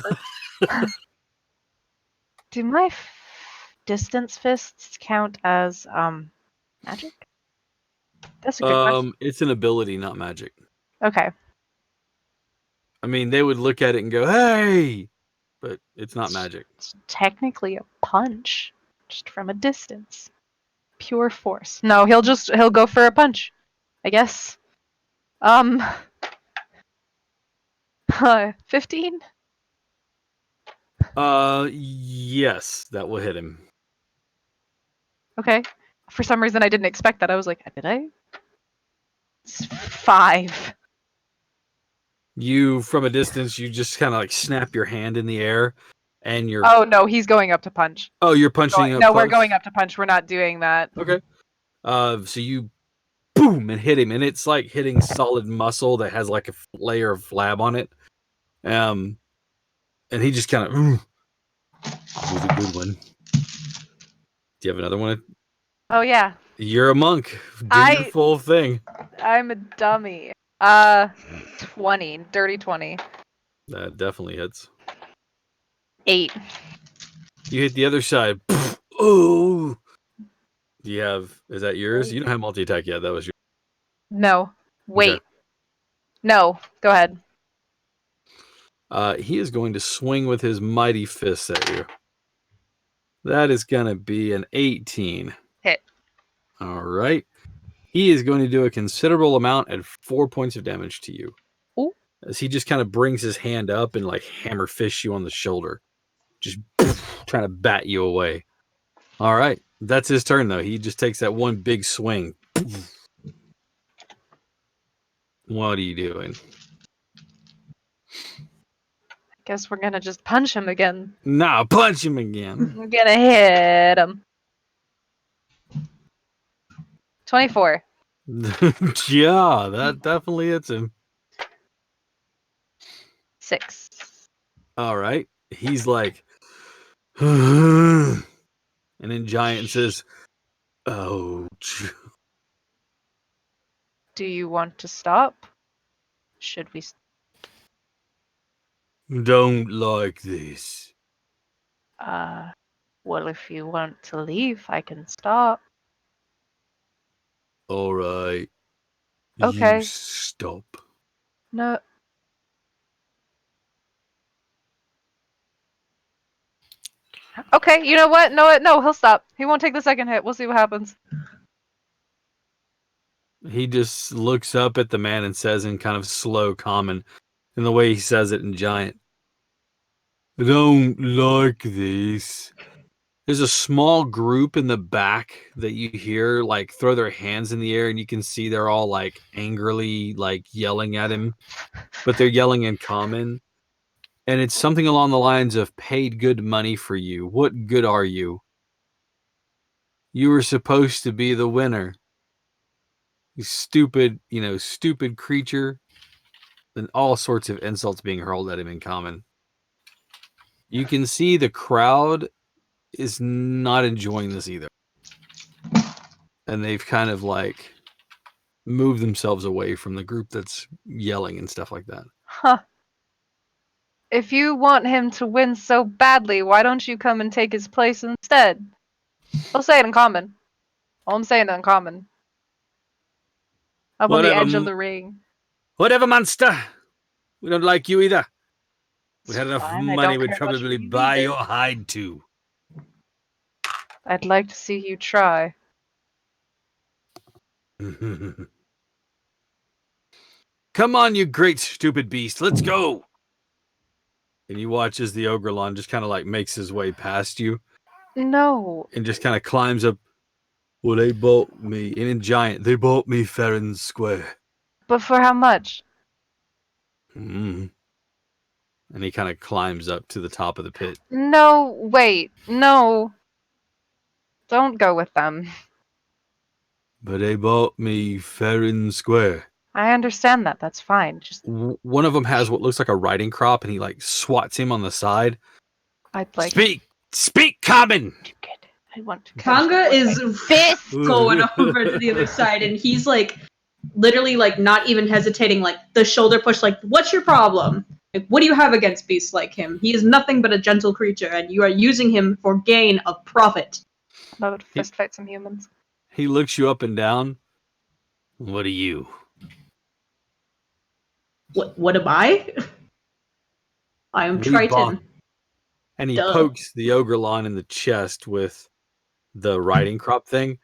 bit. Do my distance fists count as magic? That's a good question. It's an ability, not magic. Okay. I mean, they would look at it and go, "Hey," but it's not magic. It's technically a punch, just from a distance. Pure force. No, he'll go for a punch, I guess. 15? Yes, that will hit him. Okay. For some reason, I didn't expect that. I was like, did I? It's 5. You, from a distance, you just kind of like snap your hand in the air, and you're. Oh no, he's going up to punch. Oh, you're punching. No, we're going up to punch. We're not doing that. Okay. So you boom and hit him, and it's like hitting solid muscle that has like a layer of flab on it. And he just kind of was a good one. Do you have another one? Oh yeah. You're a monk. Do your full thing. I'm a dummy. 20. Dirty 20. That definitely hits. 8. You hit the other side. Oh. Do you have? Is that yours? You don't have multi attack yet. That was yours. No. Wait. Okay. No. Go ahead. He is going to swing with his mighty fists at you. That is going to be an 18. Hit. All right. He is going to do a considerable amount at 4 points of damage to you. Ooh. As he just kind of brings his hand up and like hammer fists you on the shoulder. Just trying to bat you away. All right. That's his turn, though. He just takes that one big swing. What are you doing? Guess we're gonna just punch him again. Nah, punch him again. I'm gonna hit him. 24. Yeah, that definitely hits him. 6. All right. He's like, and then Giant says, ouch. Do you want to stop? Should we? Don't like this. Well, if you want to leave, I can stop. All right. Okay. You stop. No. Okay, you know what? No, he'll stop. He won't take the second hit. We'll see what happens. He just looks up at the man and says in kind of slow, common, in the way he says it in Giant, I don't like this. There's a small group in the back that you hear like throw their hands in the air, and you can see they're all like angrily like yelling at him, but they're yelling in common. And it's something along the lines of paid good money for you. What good are you? You were supposed to be the winner. You stupid, stupid creature. And all sorts of insults being hurled at him in common. You can see the crowd is not enjoying this either. And they've kind of like moved themselves away from the group that's yelling and stuff like that. Huh. If you want him to win so badly, why don't you come and take his place instead? I'll say it in common. All I'm saying in common. Up on the edge of the ring. Whatever, monster. We don't like you either. We had It's enough fine, I money, don't we'd care probably much for buy you your hide too. I'd like to see you try. Come on, you great stupid beast. Let's go. And you watch as the Ogrelon just kind of like makes his way past you. No. And just kind of climbs up. Well, they bought me. And in Giant, they bought me fair and square. But for how much? And he kind of climbs up to the top of the pit. No, wait. No. Don't go with them. But they bought me fair and square. I understand that. That's fine. Just One of them has what looks like a riding crop, and he like swats him on the side. I'd like Speak common. to get. I want to. Kanga is fist going over to the other side, and he's like, literally, like, not even hesitating, like the shoulder push, like, what's your problem? Like, what do you have against beasts like him? He is nothing but a gentle creature, and you are using him for gain of profit. I would fist fight some humans. He looks you up and down. What are you? What am I? I am Triton. And he Duh. pokes the Ogrelon in the chest with the riding crop thing.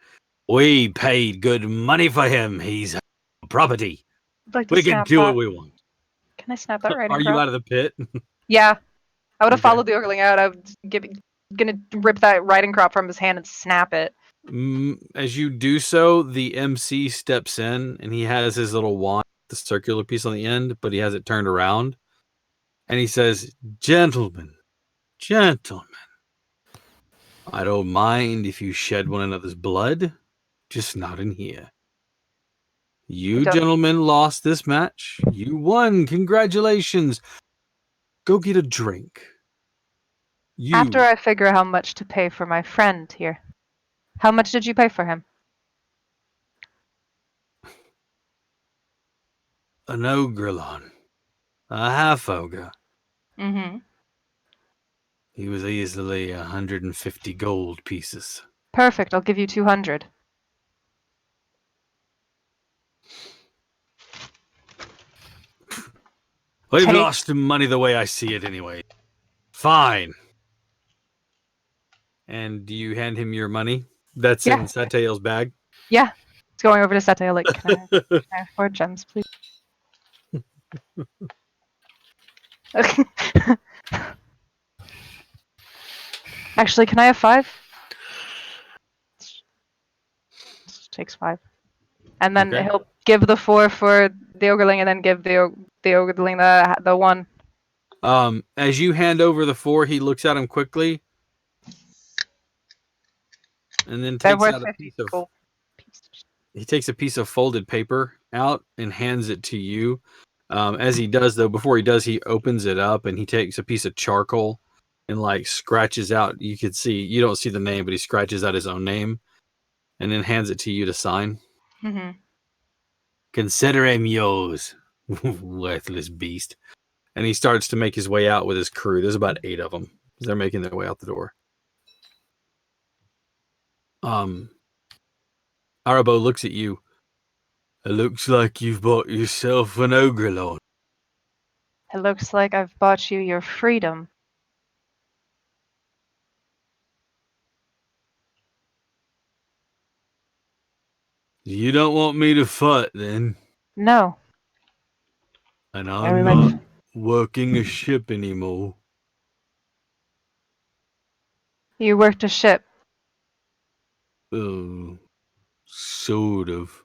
We paid good money for him. He's property. I'd like to We can snap do that. what we want. Can I snap that riding Are you crop? out of the pit? Yeah. I would have Okay. followed the Ogling out. I was gonna rip that riding crop from his hand and snap it. As you do so, the MC steps in, and he has his little wand, the circular piece on the end, but he has it turned around. And he says, Gentlemen, I don't mind if you shed one another's blood, just not in here. You gentlemen lost this match. You won. Congratulations. Go get a drink. After I figure how much to pay for my friend here. How much did you pay for him? An Ogrelon. A half ogre. Mm-hmm. He was easily 150 gold pieces. Perfect. I'll give you 200. We've lost money the way I see it anyway. Fine. And do you hand him your money? That's in Satael's bag? Yeah. It's going over to Satael like, can I have 4 gems, please? Actually, can I have 5? This takes 5. And then he'll give the 4 for the Ogreling and then give the Ogreling the 1. As you hand over the 4, he looks at him quickly. And then takes out a piece of... He takes a piece of folded paper out and hands it to you. As he does, though, before he does, he opens it up and he takes a piece of charcoal and like scratches out. You could see, you don't see the name, but he scratches out his own name and then hands it to you to sign. Mm-hmm. Consider him yours, worthless beast. And he starts to make his way out with his crew. There's about 8 of them. They're making their way out the door. Arabo looks at you. It looks like you've bought yourself an Ogrelon. It looks like I've bought you your freedom. You don't want me to fight, then? No. And I'm not working a ship anymore. You worked a ship. Oh, sort of.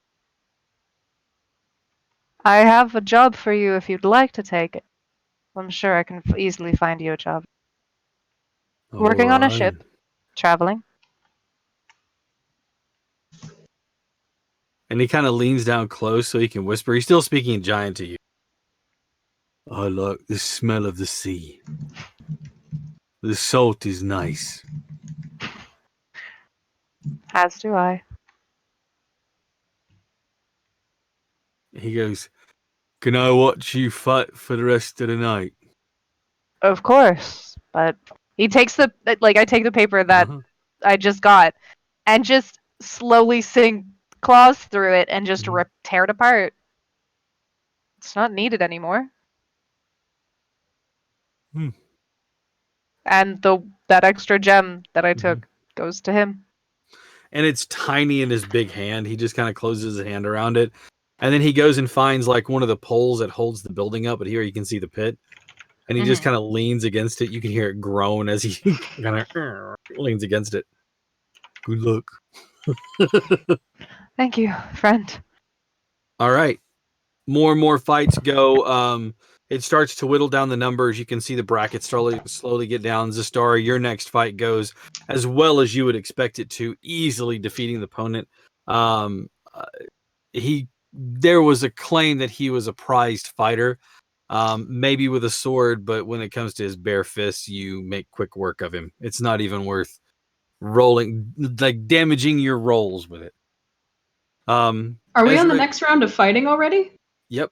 I have a job for you if you'd like to take it. I'm sure I can easily find you a job. Working on a ship. Traveling. And he kind of leans down close so he can whisper. He's still speaking in Giant to you. I like the smell of the sea. The salt is nice. As do I. He goes, can I watch you fight for the rest of the night? Of course. But he takes I take the paper that I just got and just slowly sink claws through it and just tear it apart. It's not needed anymore. And that extra gem that I took goes to him. And it's tiny in his big hand. He just kind of closes his hand around it. And then he goes and finds like one of the poles that holds the building up. But here you can see the pit. And he just kind of leans against it. You can hear it groan as he kind of leans against it. Good luck. Thank you, friend. All right. More and more fights go. It starts to whittle down the numbers. You can see the brackets slowly get down. Zastara, your next fight goes as well as you would expect it to, easily defeating the opponent. He there was a claim that he was a prized fighter, maybe with a sword, but when it comes to his bare fists, you make quick work of him. It's not even worth rolling, like damaging your rolls with it. Are we on the next round of fighting already? Yep.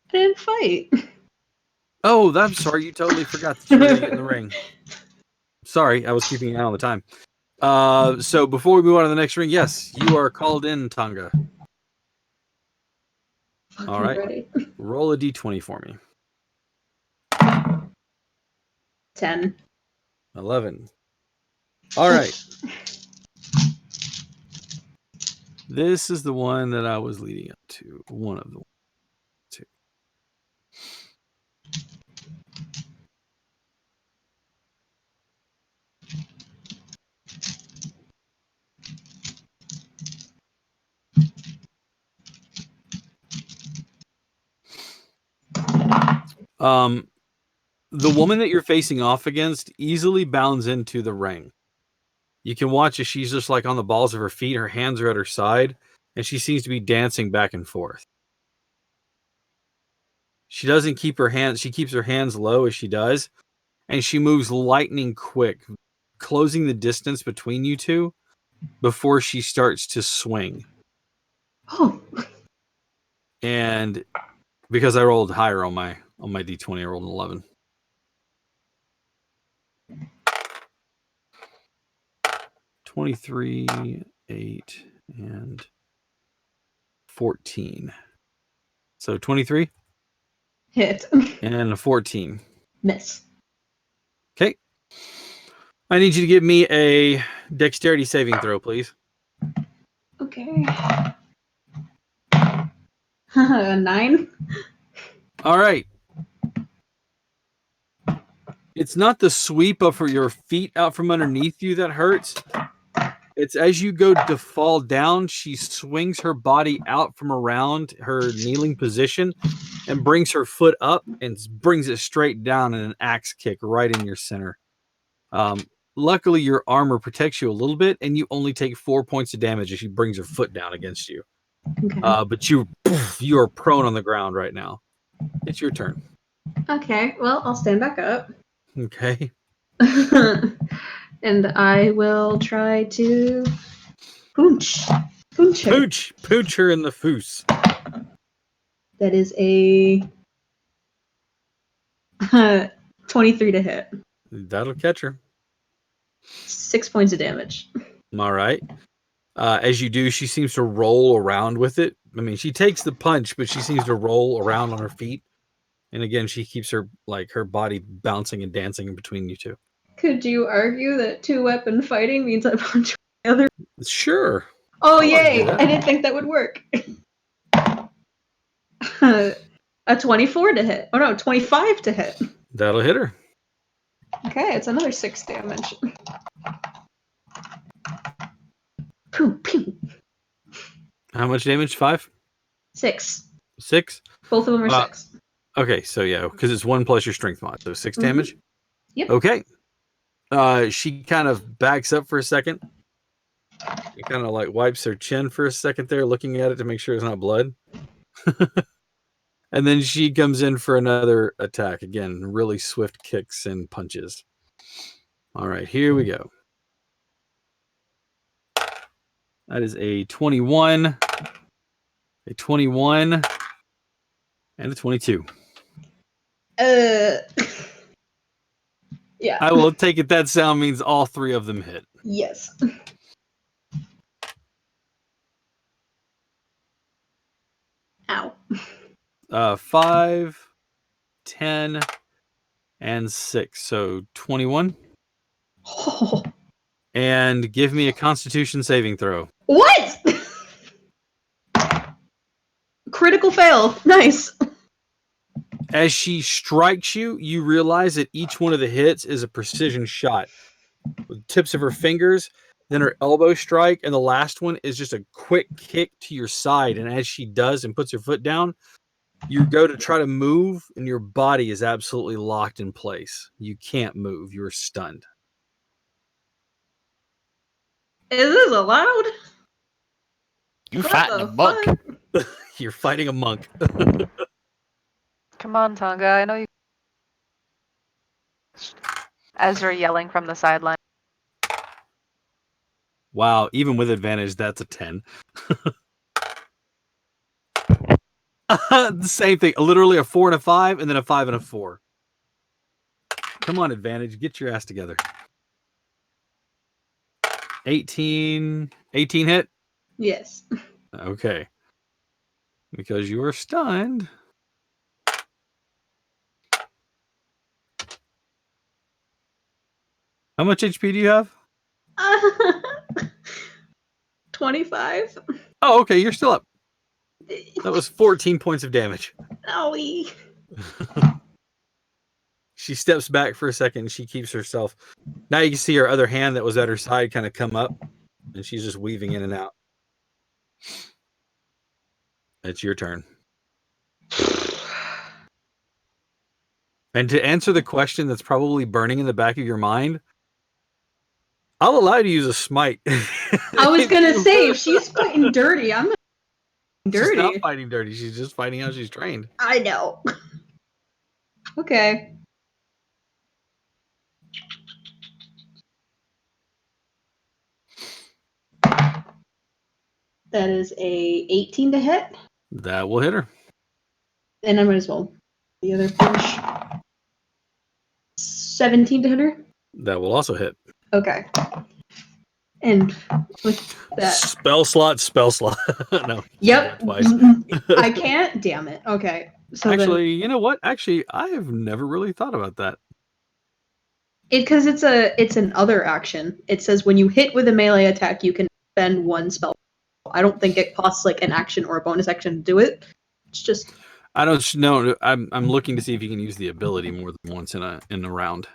I didn't fight. Oh, I'm sorry. You totally forgot that you were going to get in the ring. Sorry, I was keeping an eye on the time. So before we move on to the next ring, yes, you are called in, Tonga. Fucking All right. ready. Roll a d20 for me. 10. 11. All right. This is the one that I was leading up to. One of the two. The woman that you're facing off against easily bounds into the ring. You can watch as she's just like on the balls of her feet. Her hands are at her side, and she seems to be dancing back and forth. She doesn't keep her hands. She keeps her hands low as she does, and she moves lightning quick, closing the distance between you two before she starts to swing. Oh. And because I rolled higher on my d20, I rolled an 11. 23, 8, and 14. So 23? Hit. And a 14. Miss. Okay. I need you to give me a dexterity saving throw, please. Okay. 9. All right. It's not the sweep of your feet out from underneath you that hurts. It's as you go to fall down, she swings her body out from around her kneeling position and brings her foot up and brings it straight down in an axe kick right in your center. Luckily, your armor protects you a little bit, and you only take 4 points of damage as she brings her foot down against you. Okay. But you are prone on the ground right now. It's your turn. Okay, well, I'll stand back up. Okay. And I will try to pooch her. Pooch her in the foos. That is a 23 to hit. That'll catch her. 6 points of damage. All right. As you do, she seems to roll around with it. I mean, she takes the punch, but she seems to roll around on her feet. And again, she keeps her body bouncing and dancing in between you two. Could you argue that 2-weapon fighting means I punch the other? Sure. Oh, I'll yay! argue that. I didn't think that would work. A 24 to hit. Oh no, 25 to hit. That'll hit her. Okay, it's another 6 damage. Pew, pew. How much damage? 5? 6. 6? Both of them are 6. Okay, so yeah, because it's 1 plus your strength mod, so 6 damage. Yep. Okay. She kind of backs up for a second. She kind of like wipes her chin for a second there, looking at it to make sure it's not blood. And then she comes in for another attack. Again, really swift kicks and punches. All right, here we go. That is a 21, a 21, and a 22. Yeah. I will take it that sound means all 3 of them hit. Yes. Ow. 5, 10, and 6. So 21. Oh. And give me a Constitution saving throw. What? Critical fail. Nice. As she strikes you, you realize that each one of the hits is a precision shot. With the tips of her fingers, then her elbow strike, and the last one is just a quick kick to your side. And as she does and puts her foot down, you go to try to move, and your body is absolutely locked in place. You can't move. You're stunned. Is this allowed? You What fighting the a monk. fuck? You're fighting a monk. Come on, Tonga. I know you. Ezra yelling from the sideline. Wow, even with advantage, that's a 10. The same thing. Literally a 4 and a 5, and then a 5 and a 4. Come on, advantage. Get your ass together. 18 hit? Yes. Okay. Because you are stunned. How much HP do you have? 25. Oh, okay. You're still up. That was 14 points of damage. Owie. She steps back for a second and she keeps herself. Now you can see her other hand that was at her side kind of come up, and she's just weaving in and out. It's your turn. And to answer the question that's probably burning in the back of your mind, I'll allow you to use a smite. I was gonna say, if she's fighting dirty, I'm not dirty. She's not fighting dirty. She's just fighting how she's trained. I know. Okay. That is a 18 to hit. That will hit her. And I might as well the other finish. 17 to hit her. That will also hit. Okay. And with that. Spell slot. No. Yep. Twice. I can't. Damn it. Okay. So actually, you know what? Actually, I have never really thought about that. Because it's an other action. It says when you hit with a melee attack, you can spend one spell. I don't think it costs like an action or a bonus action to do it. It's just. I don't know. I'm looking to see if you can use the ability more than once in a round.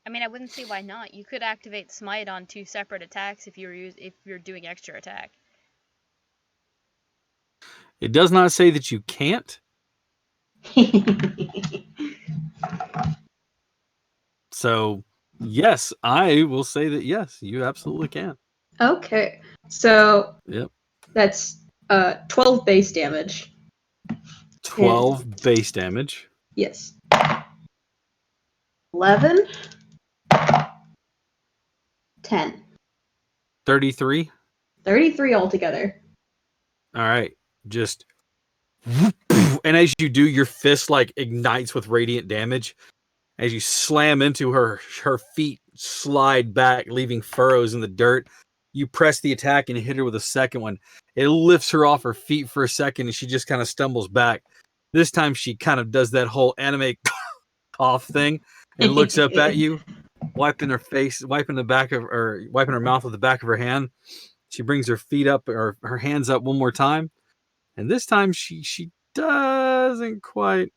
I mean, I wouldn't see why not. You could activate Smite on 2 separate attacks if you're doing extra attack. It does not say that you can't. So, yes, I will say that yes, you absolutely can. Okay. So. Yep. That's 12 base damage. 12 base damage. Yes. 11. 10. 33. 33 altogether. All right. Just. And as you do, your fist like ignites with radiant damage. As you slam into her feet slide back, leaving furrows in the dirt. You press the attack and hit her with a second one. It lifts her off her feet for a second, and she just kind of stumbles back. This time, she kind of does that whole anime cough thing and looks up at you, wiping her face, wiping her mouth with the back of her hand. She brings her feet up or her hands up one more time, and this time she doesn't quite.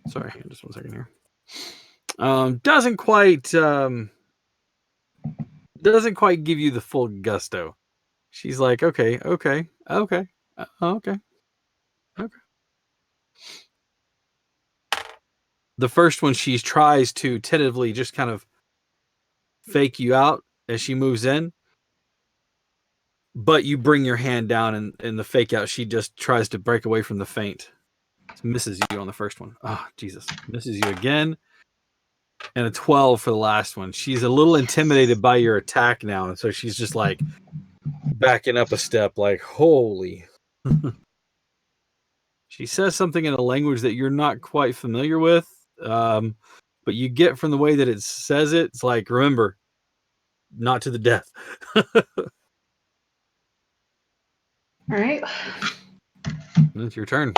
Sorry, just 1 second here. Doesn't quite give you the full gusto. She's like, okay. The first one, she tries to tentatively just kind of fake you out as she moves in, but you bring your hand down and in the fake out, she just tries to break away from the feint. Misses you on the first one. Oh, Jesus. Misses you again. And a 12 for the last one. She's a little intimidated by your attack now, and so she's just like backing up a step, like, holy. She says something in a language that you're not quite familiar with, but you get from the way that it says it, it's like, remember, not to the death. All right. It's your turn.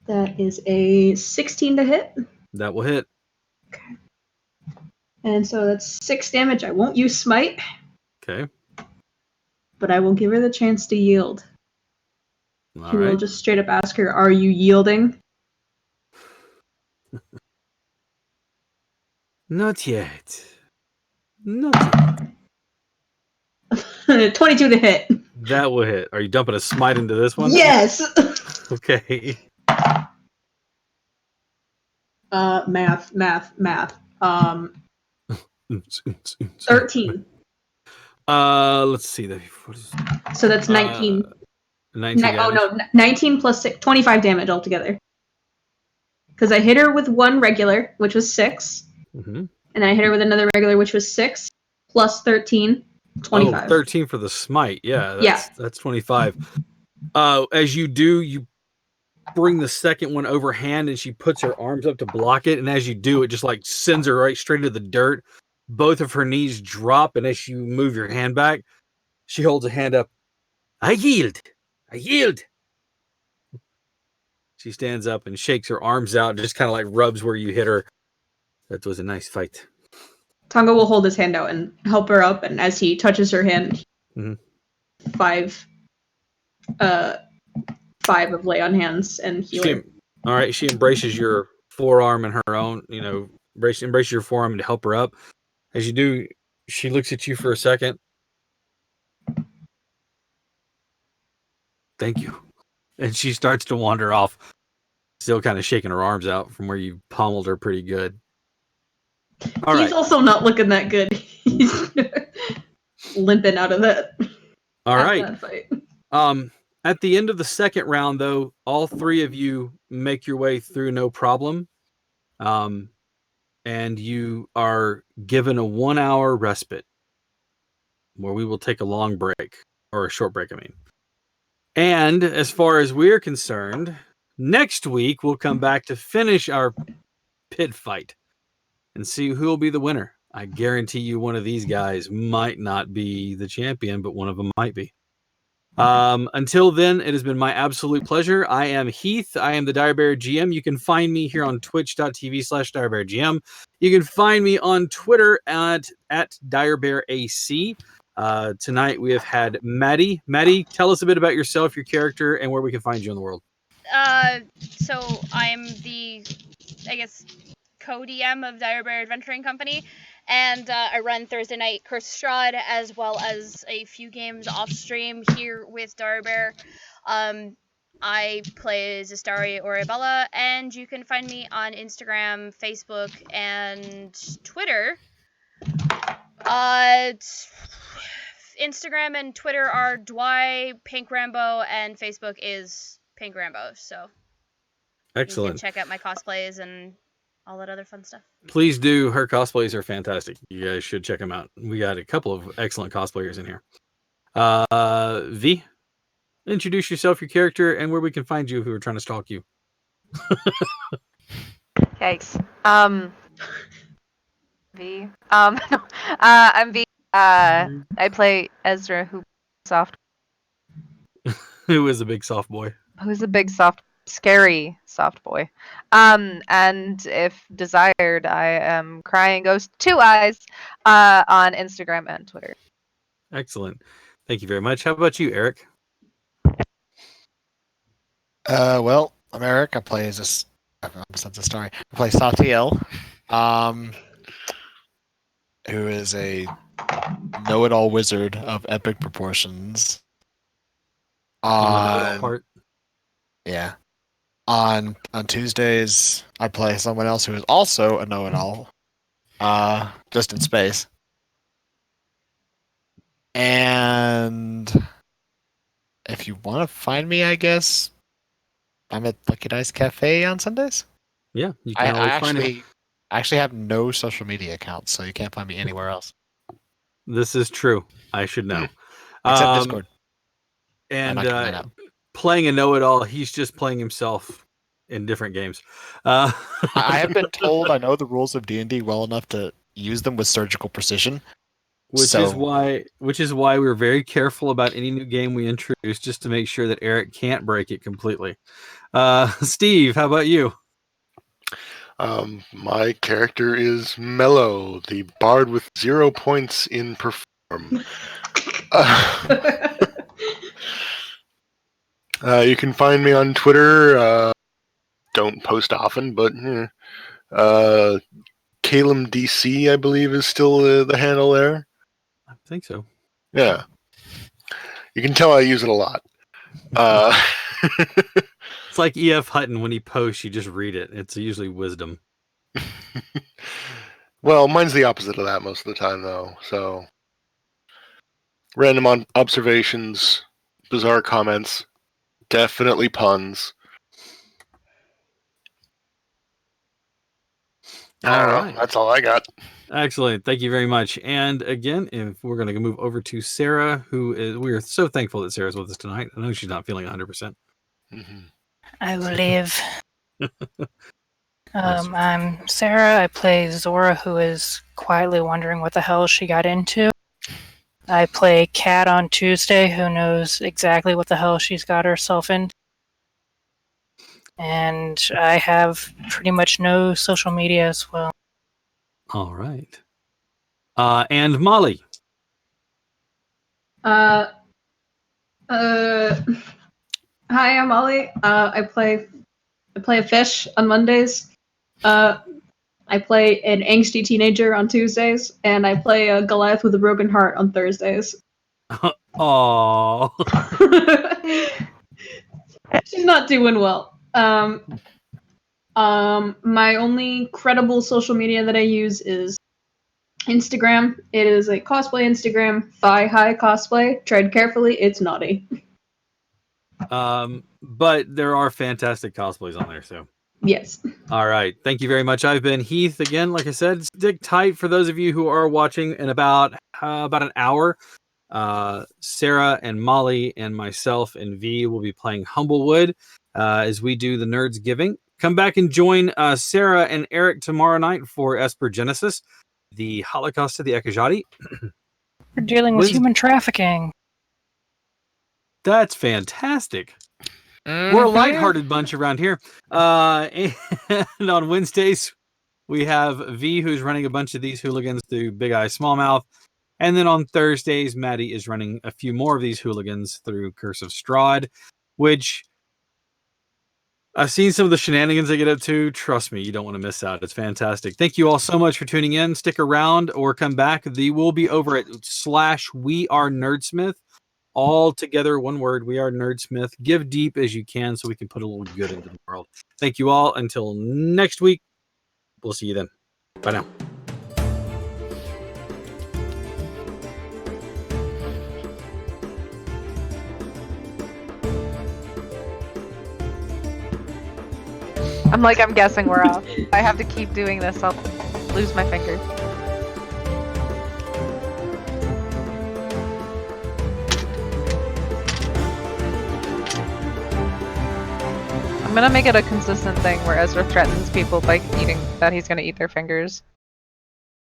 That is a 16 to hit. That will hit. Okay. And so that's 6 damage. I won't use smite. Okay. But I will give her the chance to yield. All He right. will just straight up ask her, "Are you yielding?" Not yet. 22 to hit. That will hit. Are you dumping a smite into this one? Yes. Okay. Math. 13. Let's see. So that's 19. 19 damage. Oh no, 19 plus 6, 25 damage altogether. Because I hit her with one regular, which was 6. Mm-hmm. And I hit her with another regular, which was 6, plus 13, 25. Oh, 13 for the smite. Yeah, that's 25. As you do, you bring the second one overhand, and she puts her arms up to block it. And as you do, it just like sends her right straight into the dirt. Both of her knees drop, and as you move your hand back, she holds a hand up. I yield. I yield. She stands up and shakes her arms out and just kind of like rubs where you hit her. That was a nice fight. Tonga will hold his hand out and help her up, and as he touches her hand, 5 of lay on hands and healer. All right, she embraces your forearm and her own, embraces your forearm to help her up. As you do, she looks at you for a second. Thank you. And she starts to wander off, still kind of shaking her arms out from where you pummeled her pretty good. He's also not looking that good. He's limping out of that. All right. That fight. At the end of the second round, though, all 3 of you make your way through no problem. And you are given a 1-hour respite where we will take a long break, or a short break, I mean. And as far as we're concerned, next week we'll come back to finish our pit fight and see who will be the winner. I guarantee you one of these guys might not be the champion, but one of them might be. Until then, it has been my absolute pleasure. I am Heath. I am the Direbear GM. You can find me here on twitch.tv/DirebearGM. You can find me on Twitter at DirebearAC. Tonight we have had Maddie. Maddie, tell us a bit about yourself, your character, and where we can find you in the world. So I'm the, co-DM of Direbear Adventuring Company, and I run Thursday Night Curse Strahd, as well as a few games off stream here with Direbear. I play Zistari Oribella, and you can find me on Instagram, Facebook, and Twitter. Instagram and Twitter are Dwy Pink Rambo, and Facebook is Pink Rambo. So excellent. You can check out my cosplays and all that other fun stuff. Please do. Her cosplays are fantastic. You guys should check them out. We got a couple of excellent cosplayers in here. V, introduce yourself, your character, and where we can find you if we were trying to stalk you. Yikes. V. I'm V. I play Ezra, who is a big soft boy. Who's a big scary soft boy. And if desired, I am Crying Ghost 2 Eyes on Instagram and Twitter. Excellent. Thank you very much. How about you, Eric? Well, I'm Eric. I play as I play Satiel, who is a know-it-all wizard of epic proportions. Yeah. On Tuesdays, I play someone else who is also a know-it-all, just in space. And if you want to find me, I guess I'm at Lucky Dice Cafe on Sundays. Yeah, you can always find me. I actually have no social media accounts, so you can't find me anywhere else. This is true. I should know. Except Discord. And playing a know-it-all, he's just playing himself in different games. I have been told I know the rules of D&D well enough to use them with surgical precision. Which is why we're very careful about any new game we introduce, just to make sure that Eric can't break it completely. Steve, how about you? My character is Mello, the bard with 0 points in perform. You can find me on Twitter. Don't post often, but Calum DC, I believe, is still the handle there. I think so. Yeah. You can tell I use it a lot. It's like E.F. Hutton when he posts, you just read it. It's usually wisdom. Well, mine's the opposite of that most of the time, though. So, random observations, bizarre comments, definitely puns. All right. That's all I got. Excellent. Thank you very much. And again, if we're going to move over to Sarah, we are so thankful that Sarah's with us tonight. I know she's not feeling 100%. Mm-hmm. I will live. I'm Sarah. I play Zora, who is quietly wondering what the hell she got into. I play Kat on Tuesday, who knows exactly what the hell she's got herself in. And I have pretty much no social media as well. All right. And Molly. Hi, I'm Ollie. I play a fish on Mondays. I play an angsty teenager on Tuesdays, and I play a Goliath with a broken heart on Thursdays. Aww. She's not doing well. My only credible social media that I use is Instagram. It is a cosplay Instagram, Thigh High Cosplay. Tread carefully, it's naughty. But there are fantastic cosplays on there, so. Yes. All right. Thank you very much. I've been Heath again. Like I said, stick tight for those of you who are watching in about an hour. Sarah and Molly and myself and V will be playing Humblewood as we do the Nerds Giving. Come back and join Sarah and Eric tomorrow night for Esper Genesis, the Holocaust of the Ekajati. We're dealing with human trafficking. That's fantastic. We're a lighthearted bunch around here. And on Wednesdays, we have V, who's running a bunch of these hooligans through Big Eye Smallmouth. And then on Thursdays, Maddie is running a few more of these hooligans through Curse of Strahd, which I've seen some of the shenanigans they get up to. Trust me, you don't want to miss out. It's fantastic. Thank you all so much for tuning in. Stick around or come back. They will be over at /WeAreNerdsmith. All together, one word, We Are Nerdsmith. Give deep as you can so we can put a little good into the world. Thank you all. Until next week, we'll see you then. Bye now. I'm guessing we're off. I have to keep doing this. I'll lose my finger. I'm gonna make it a consistent thing where Ezra threatens people by eating that he's gonna eat their fingers.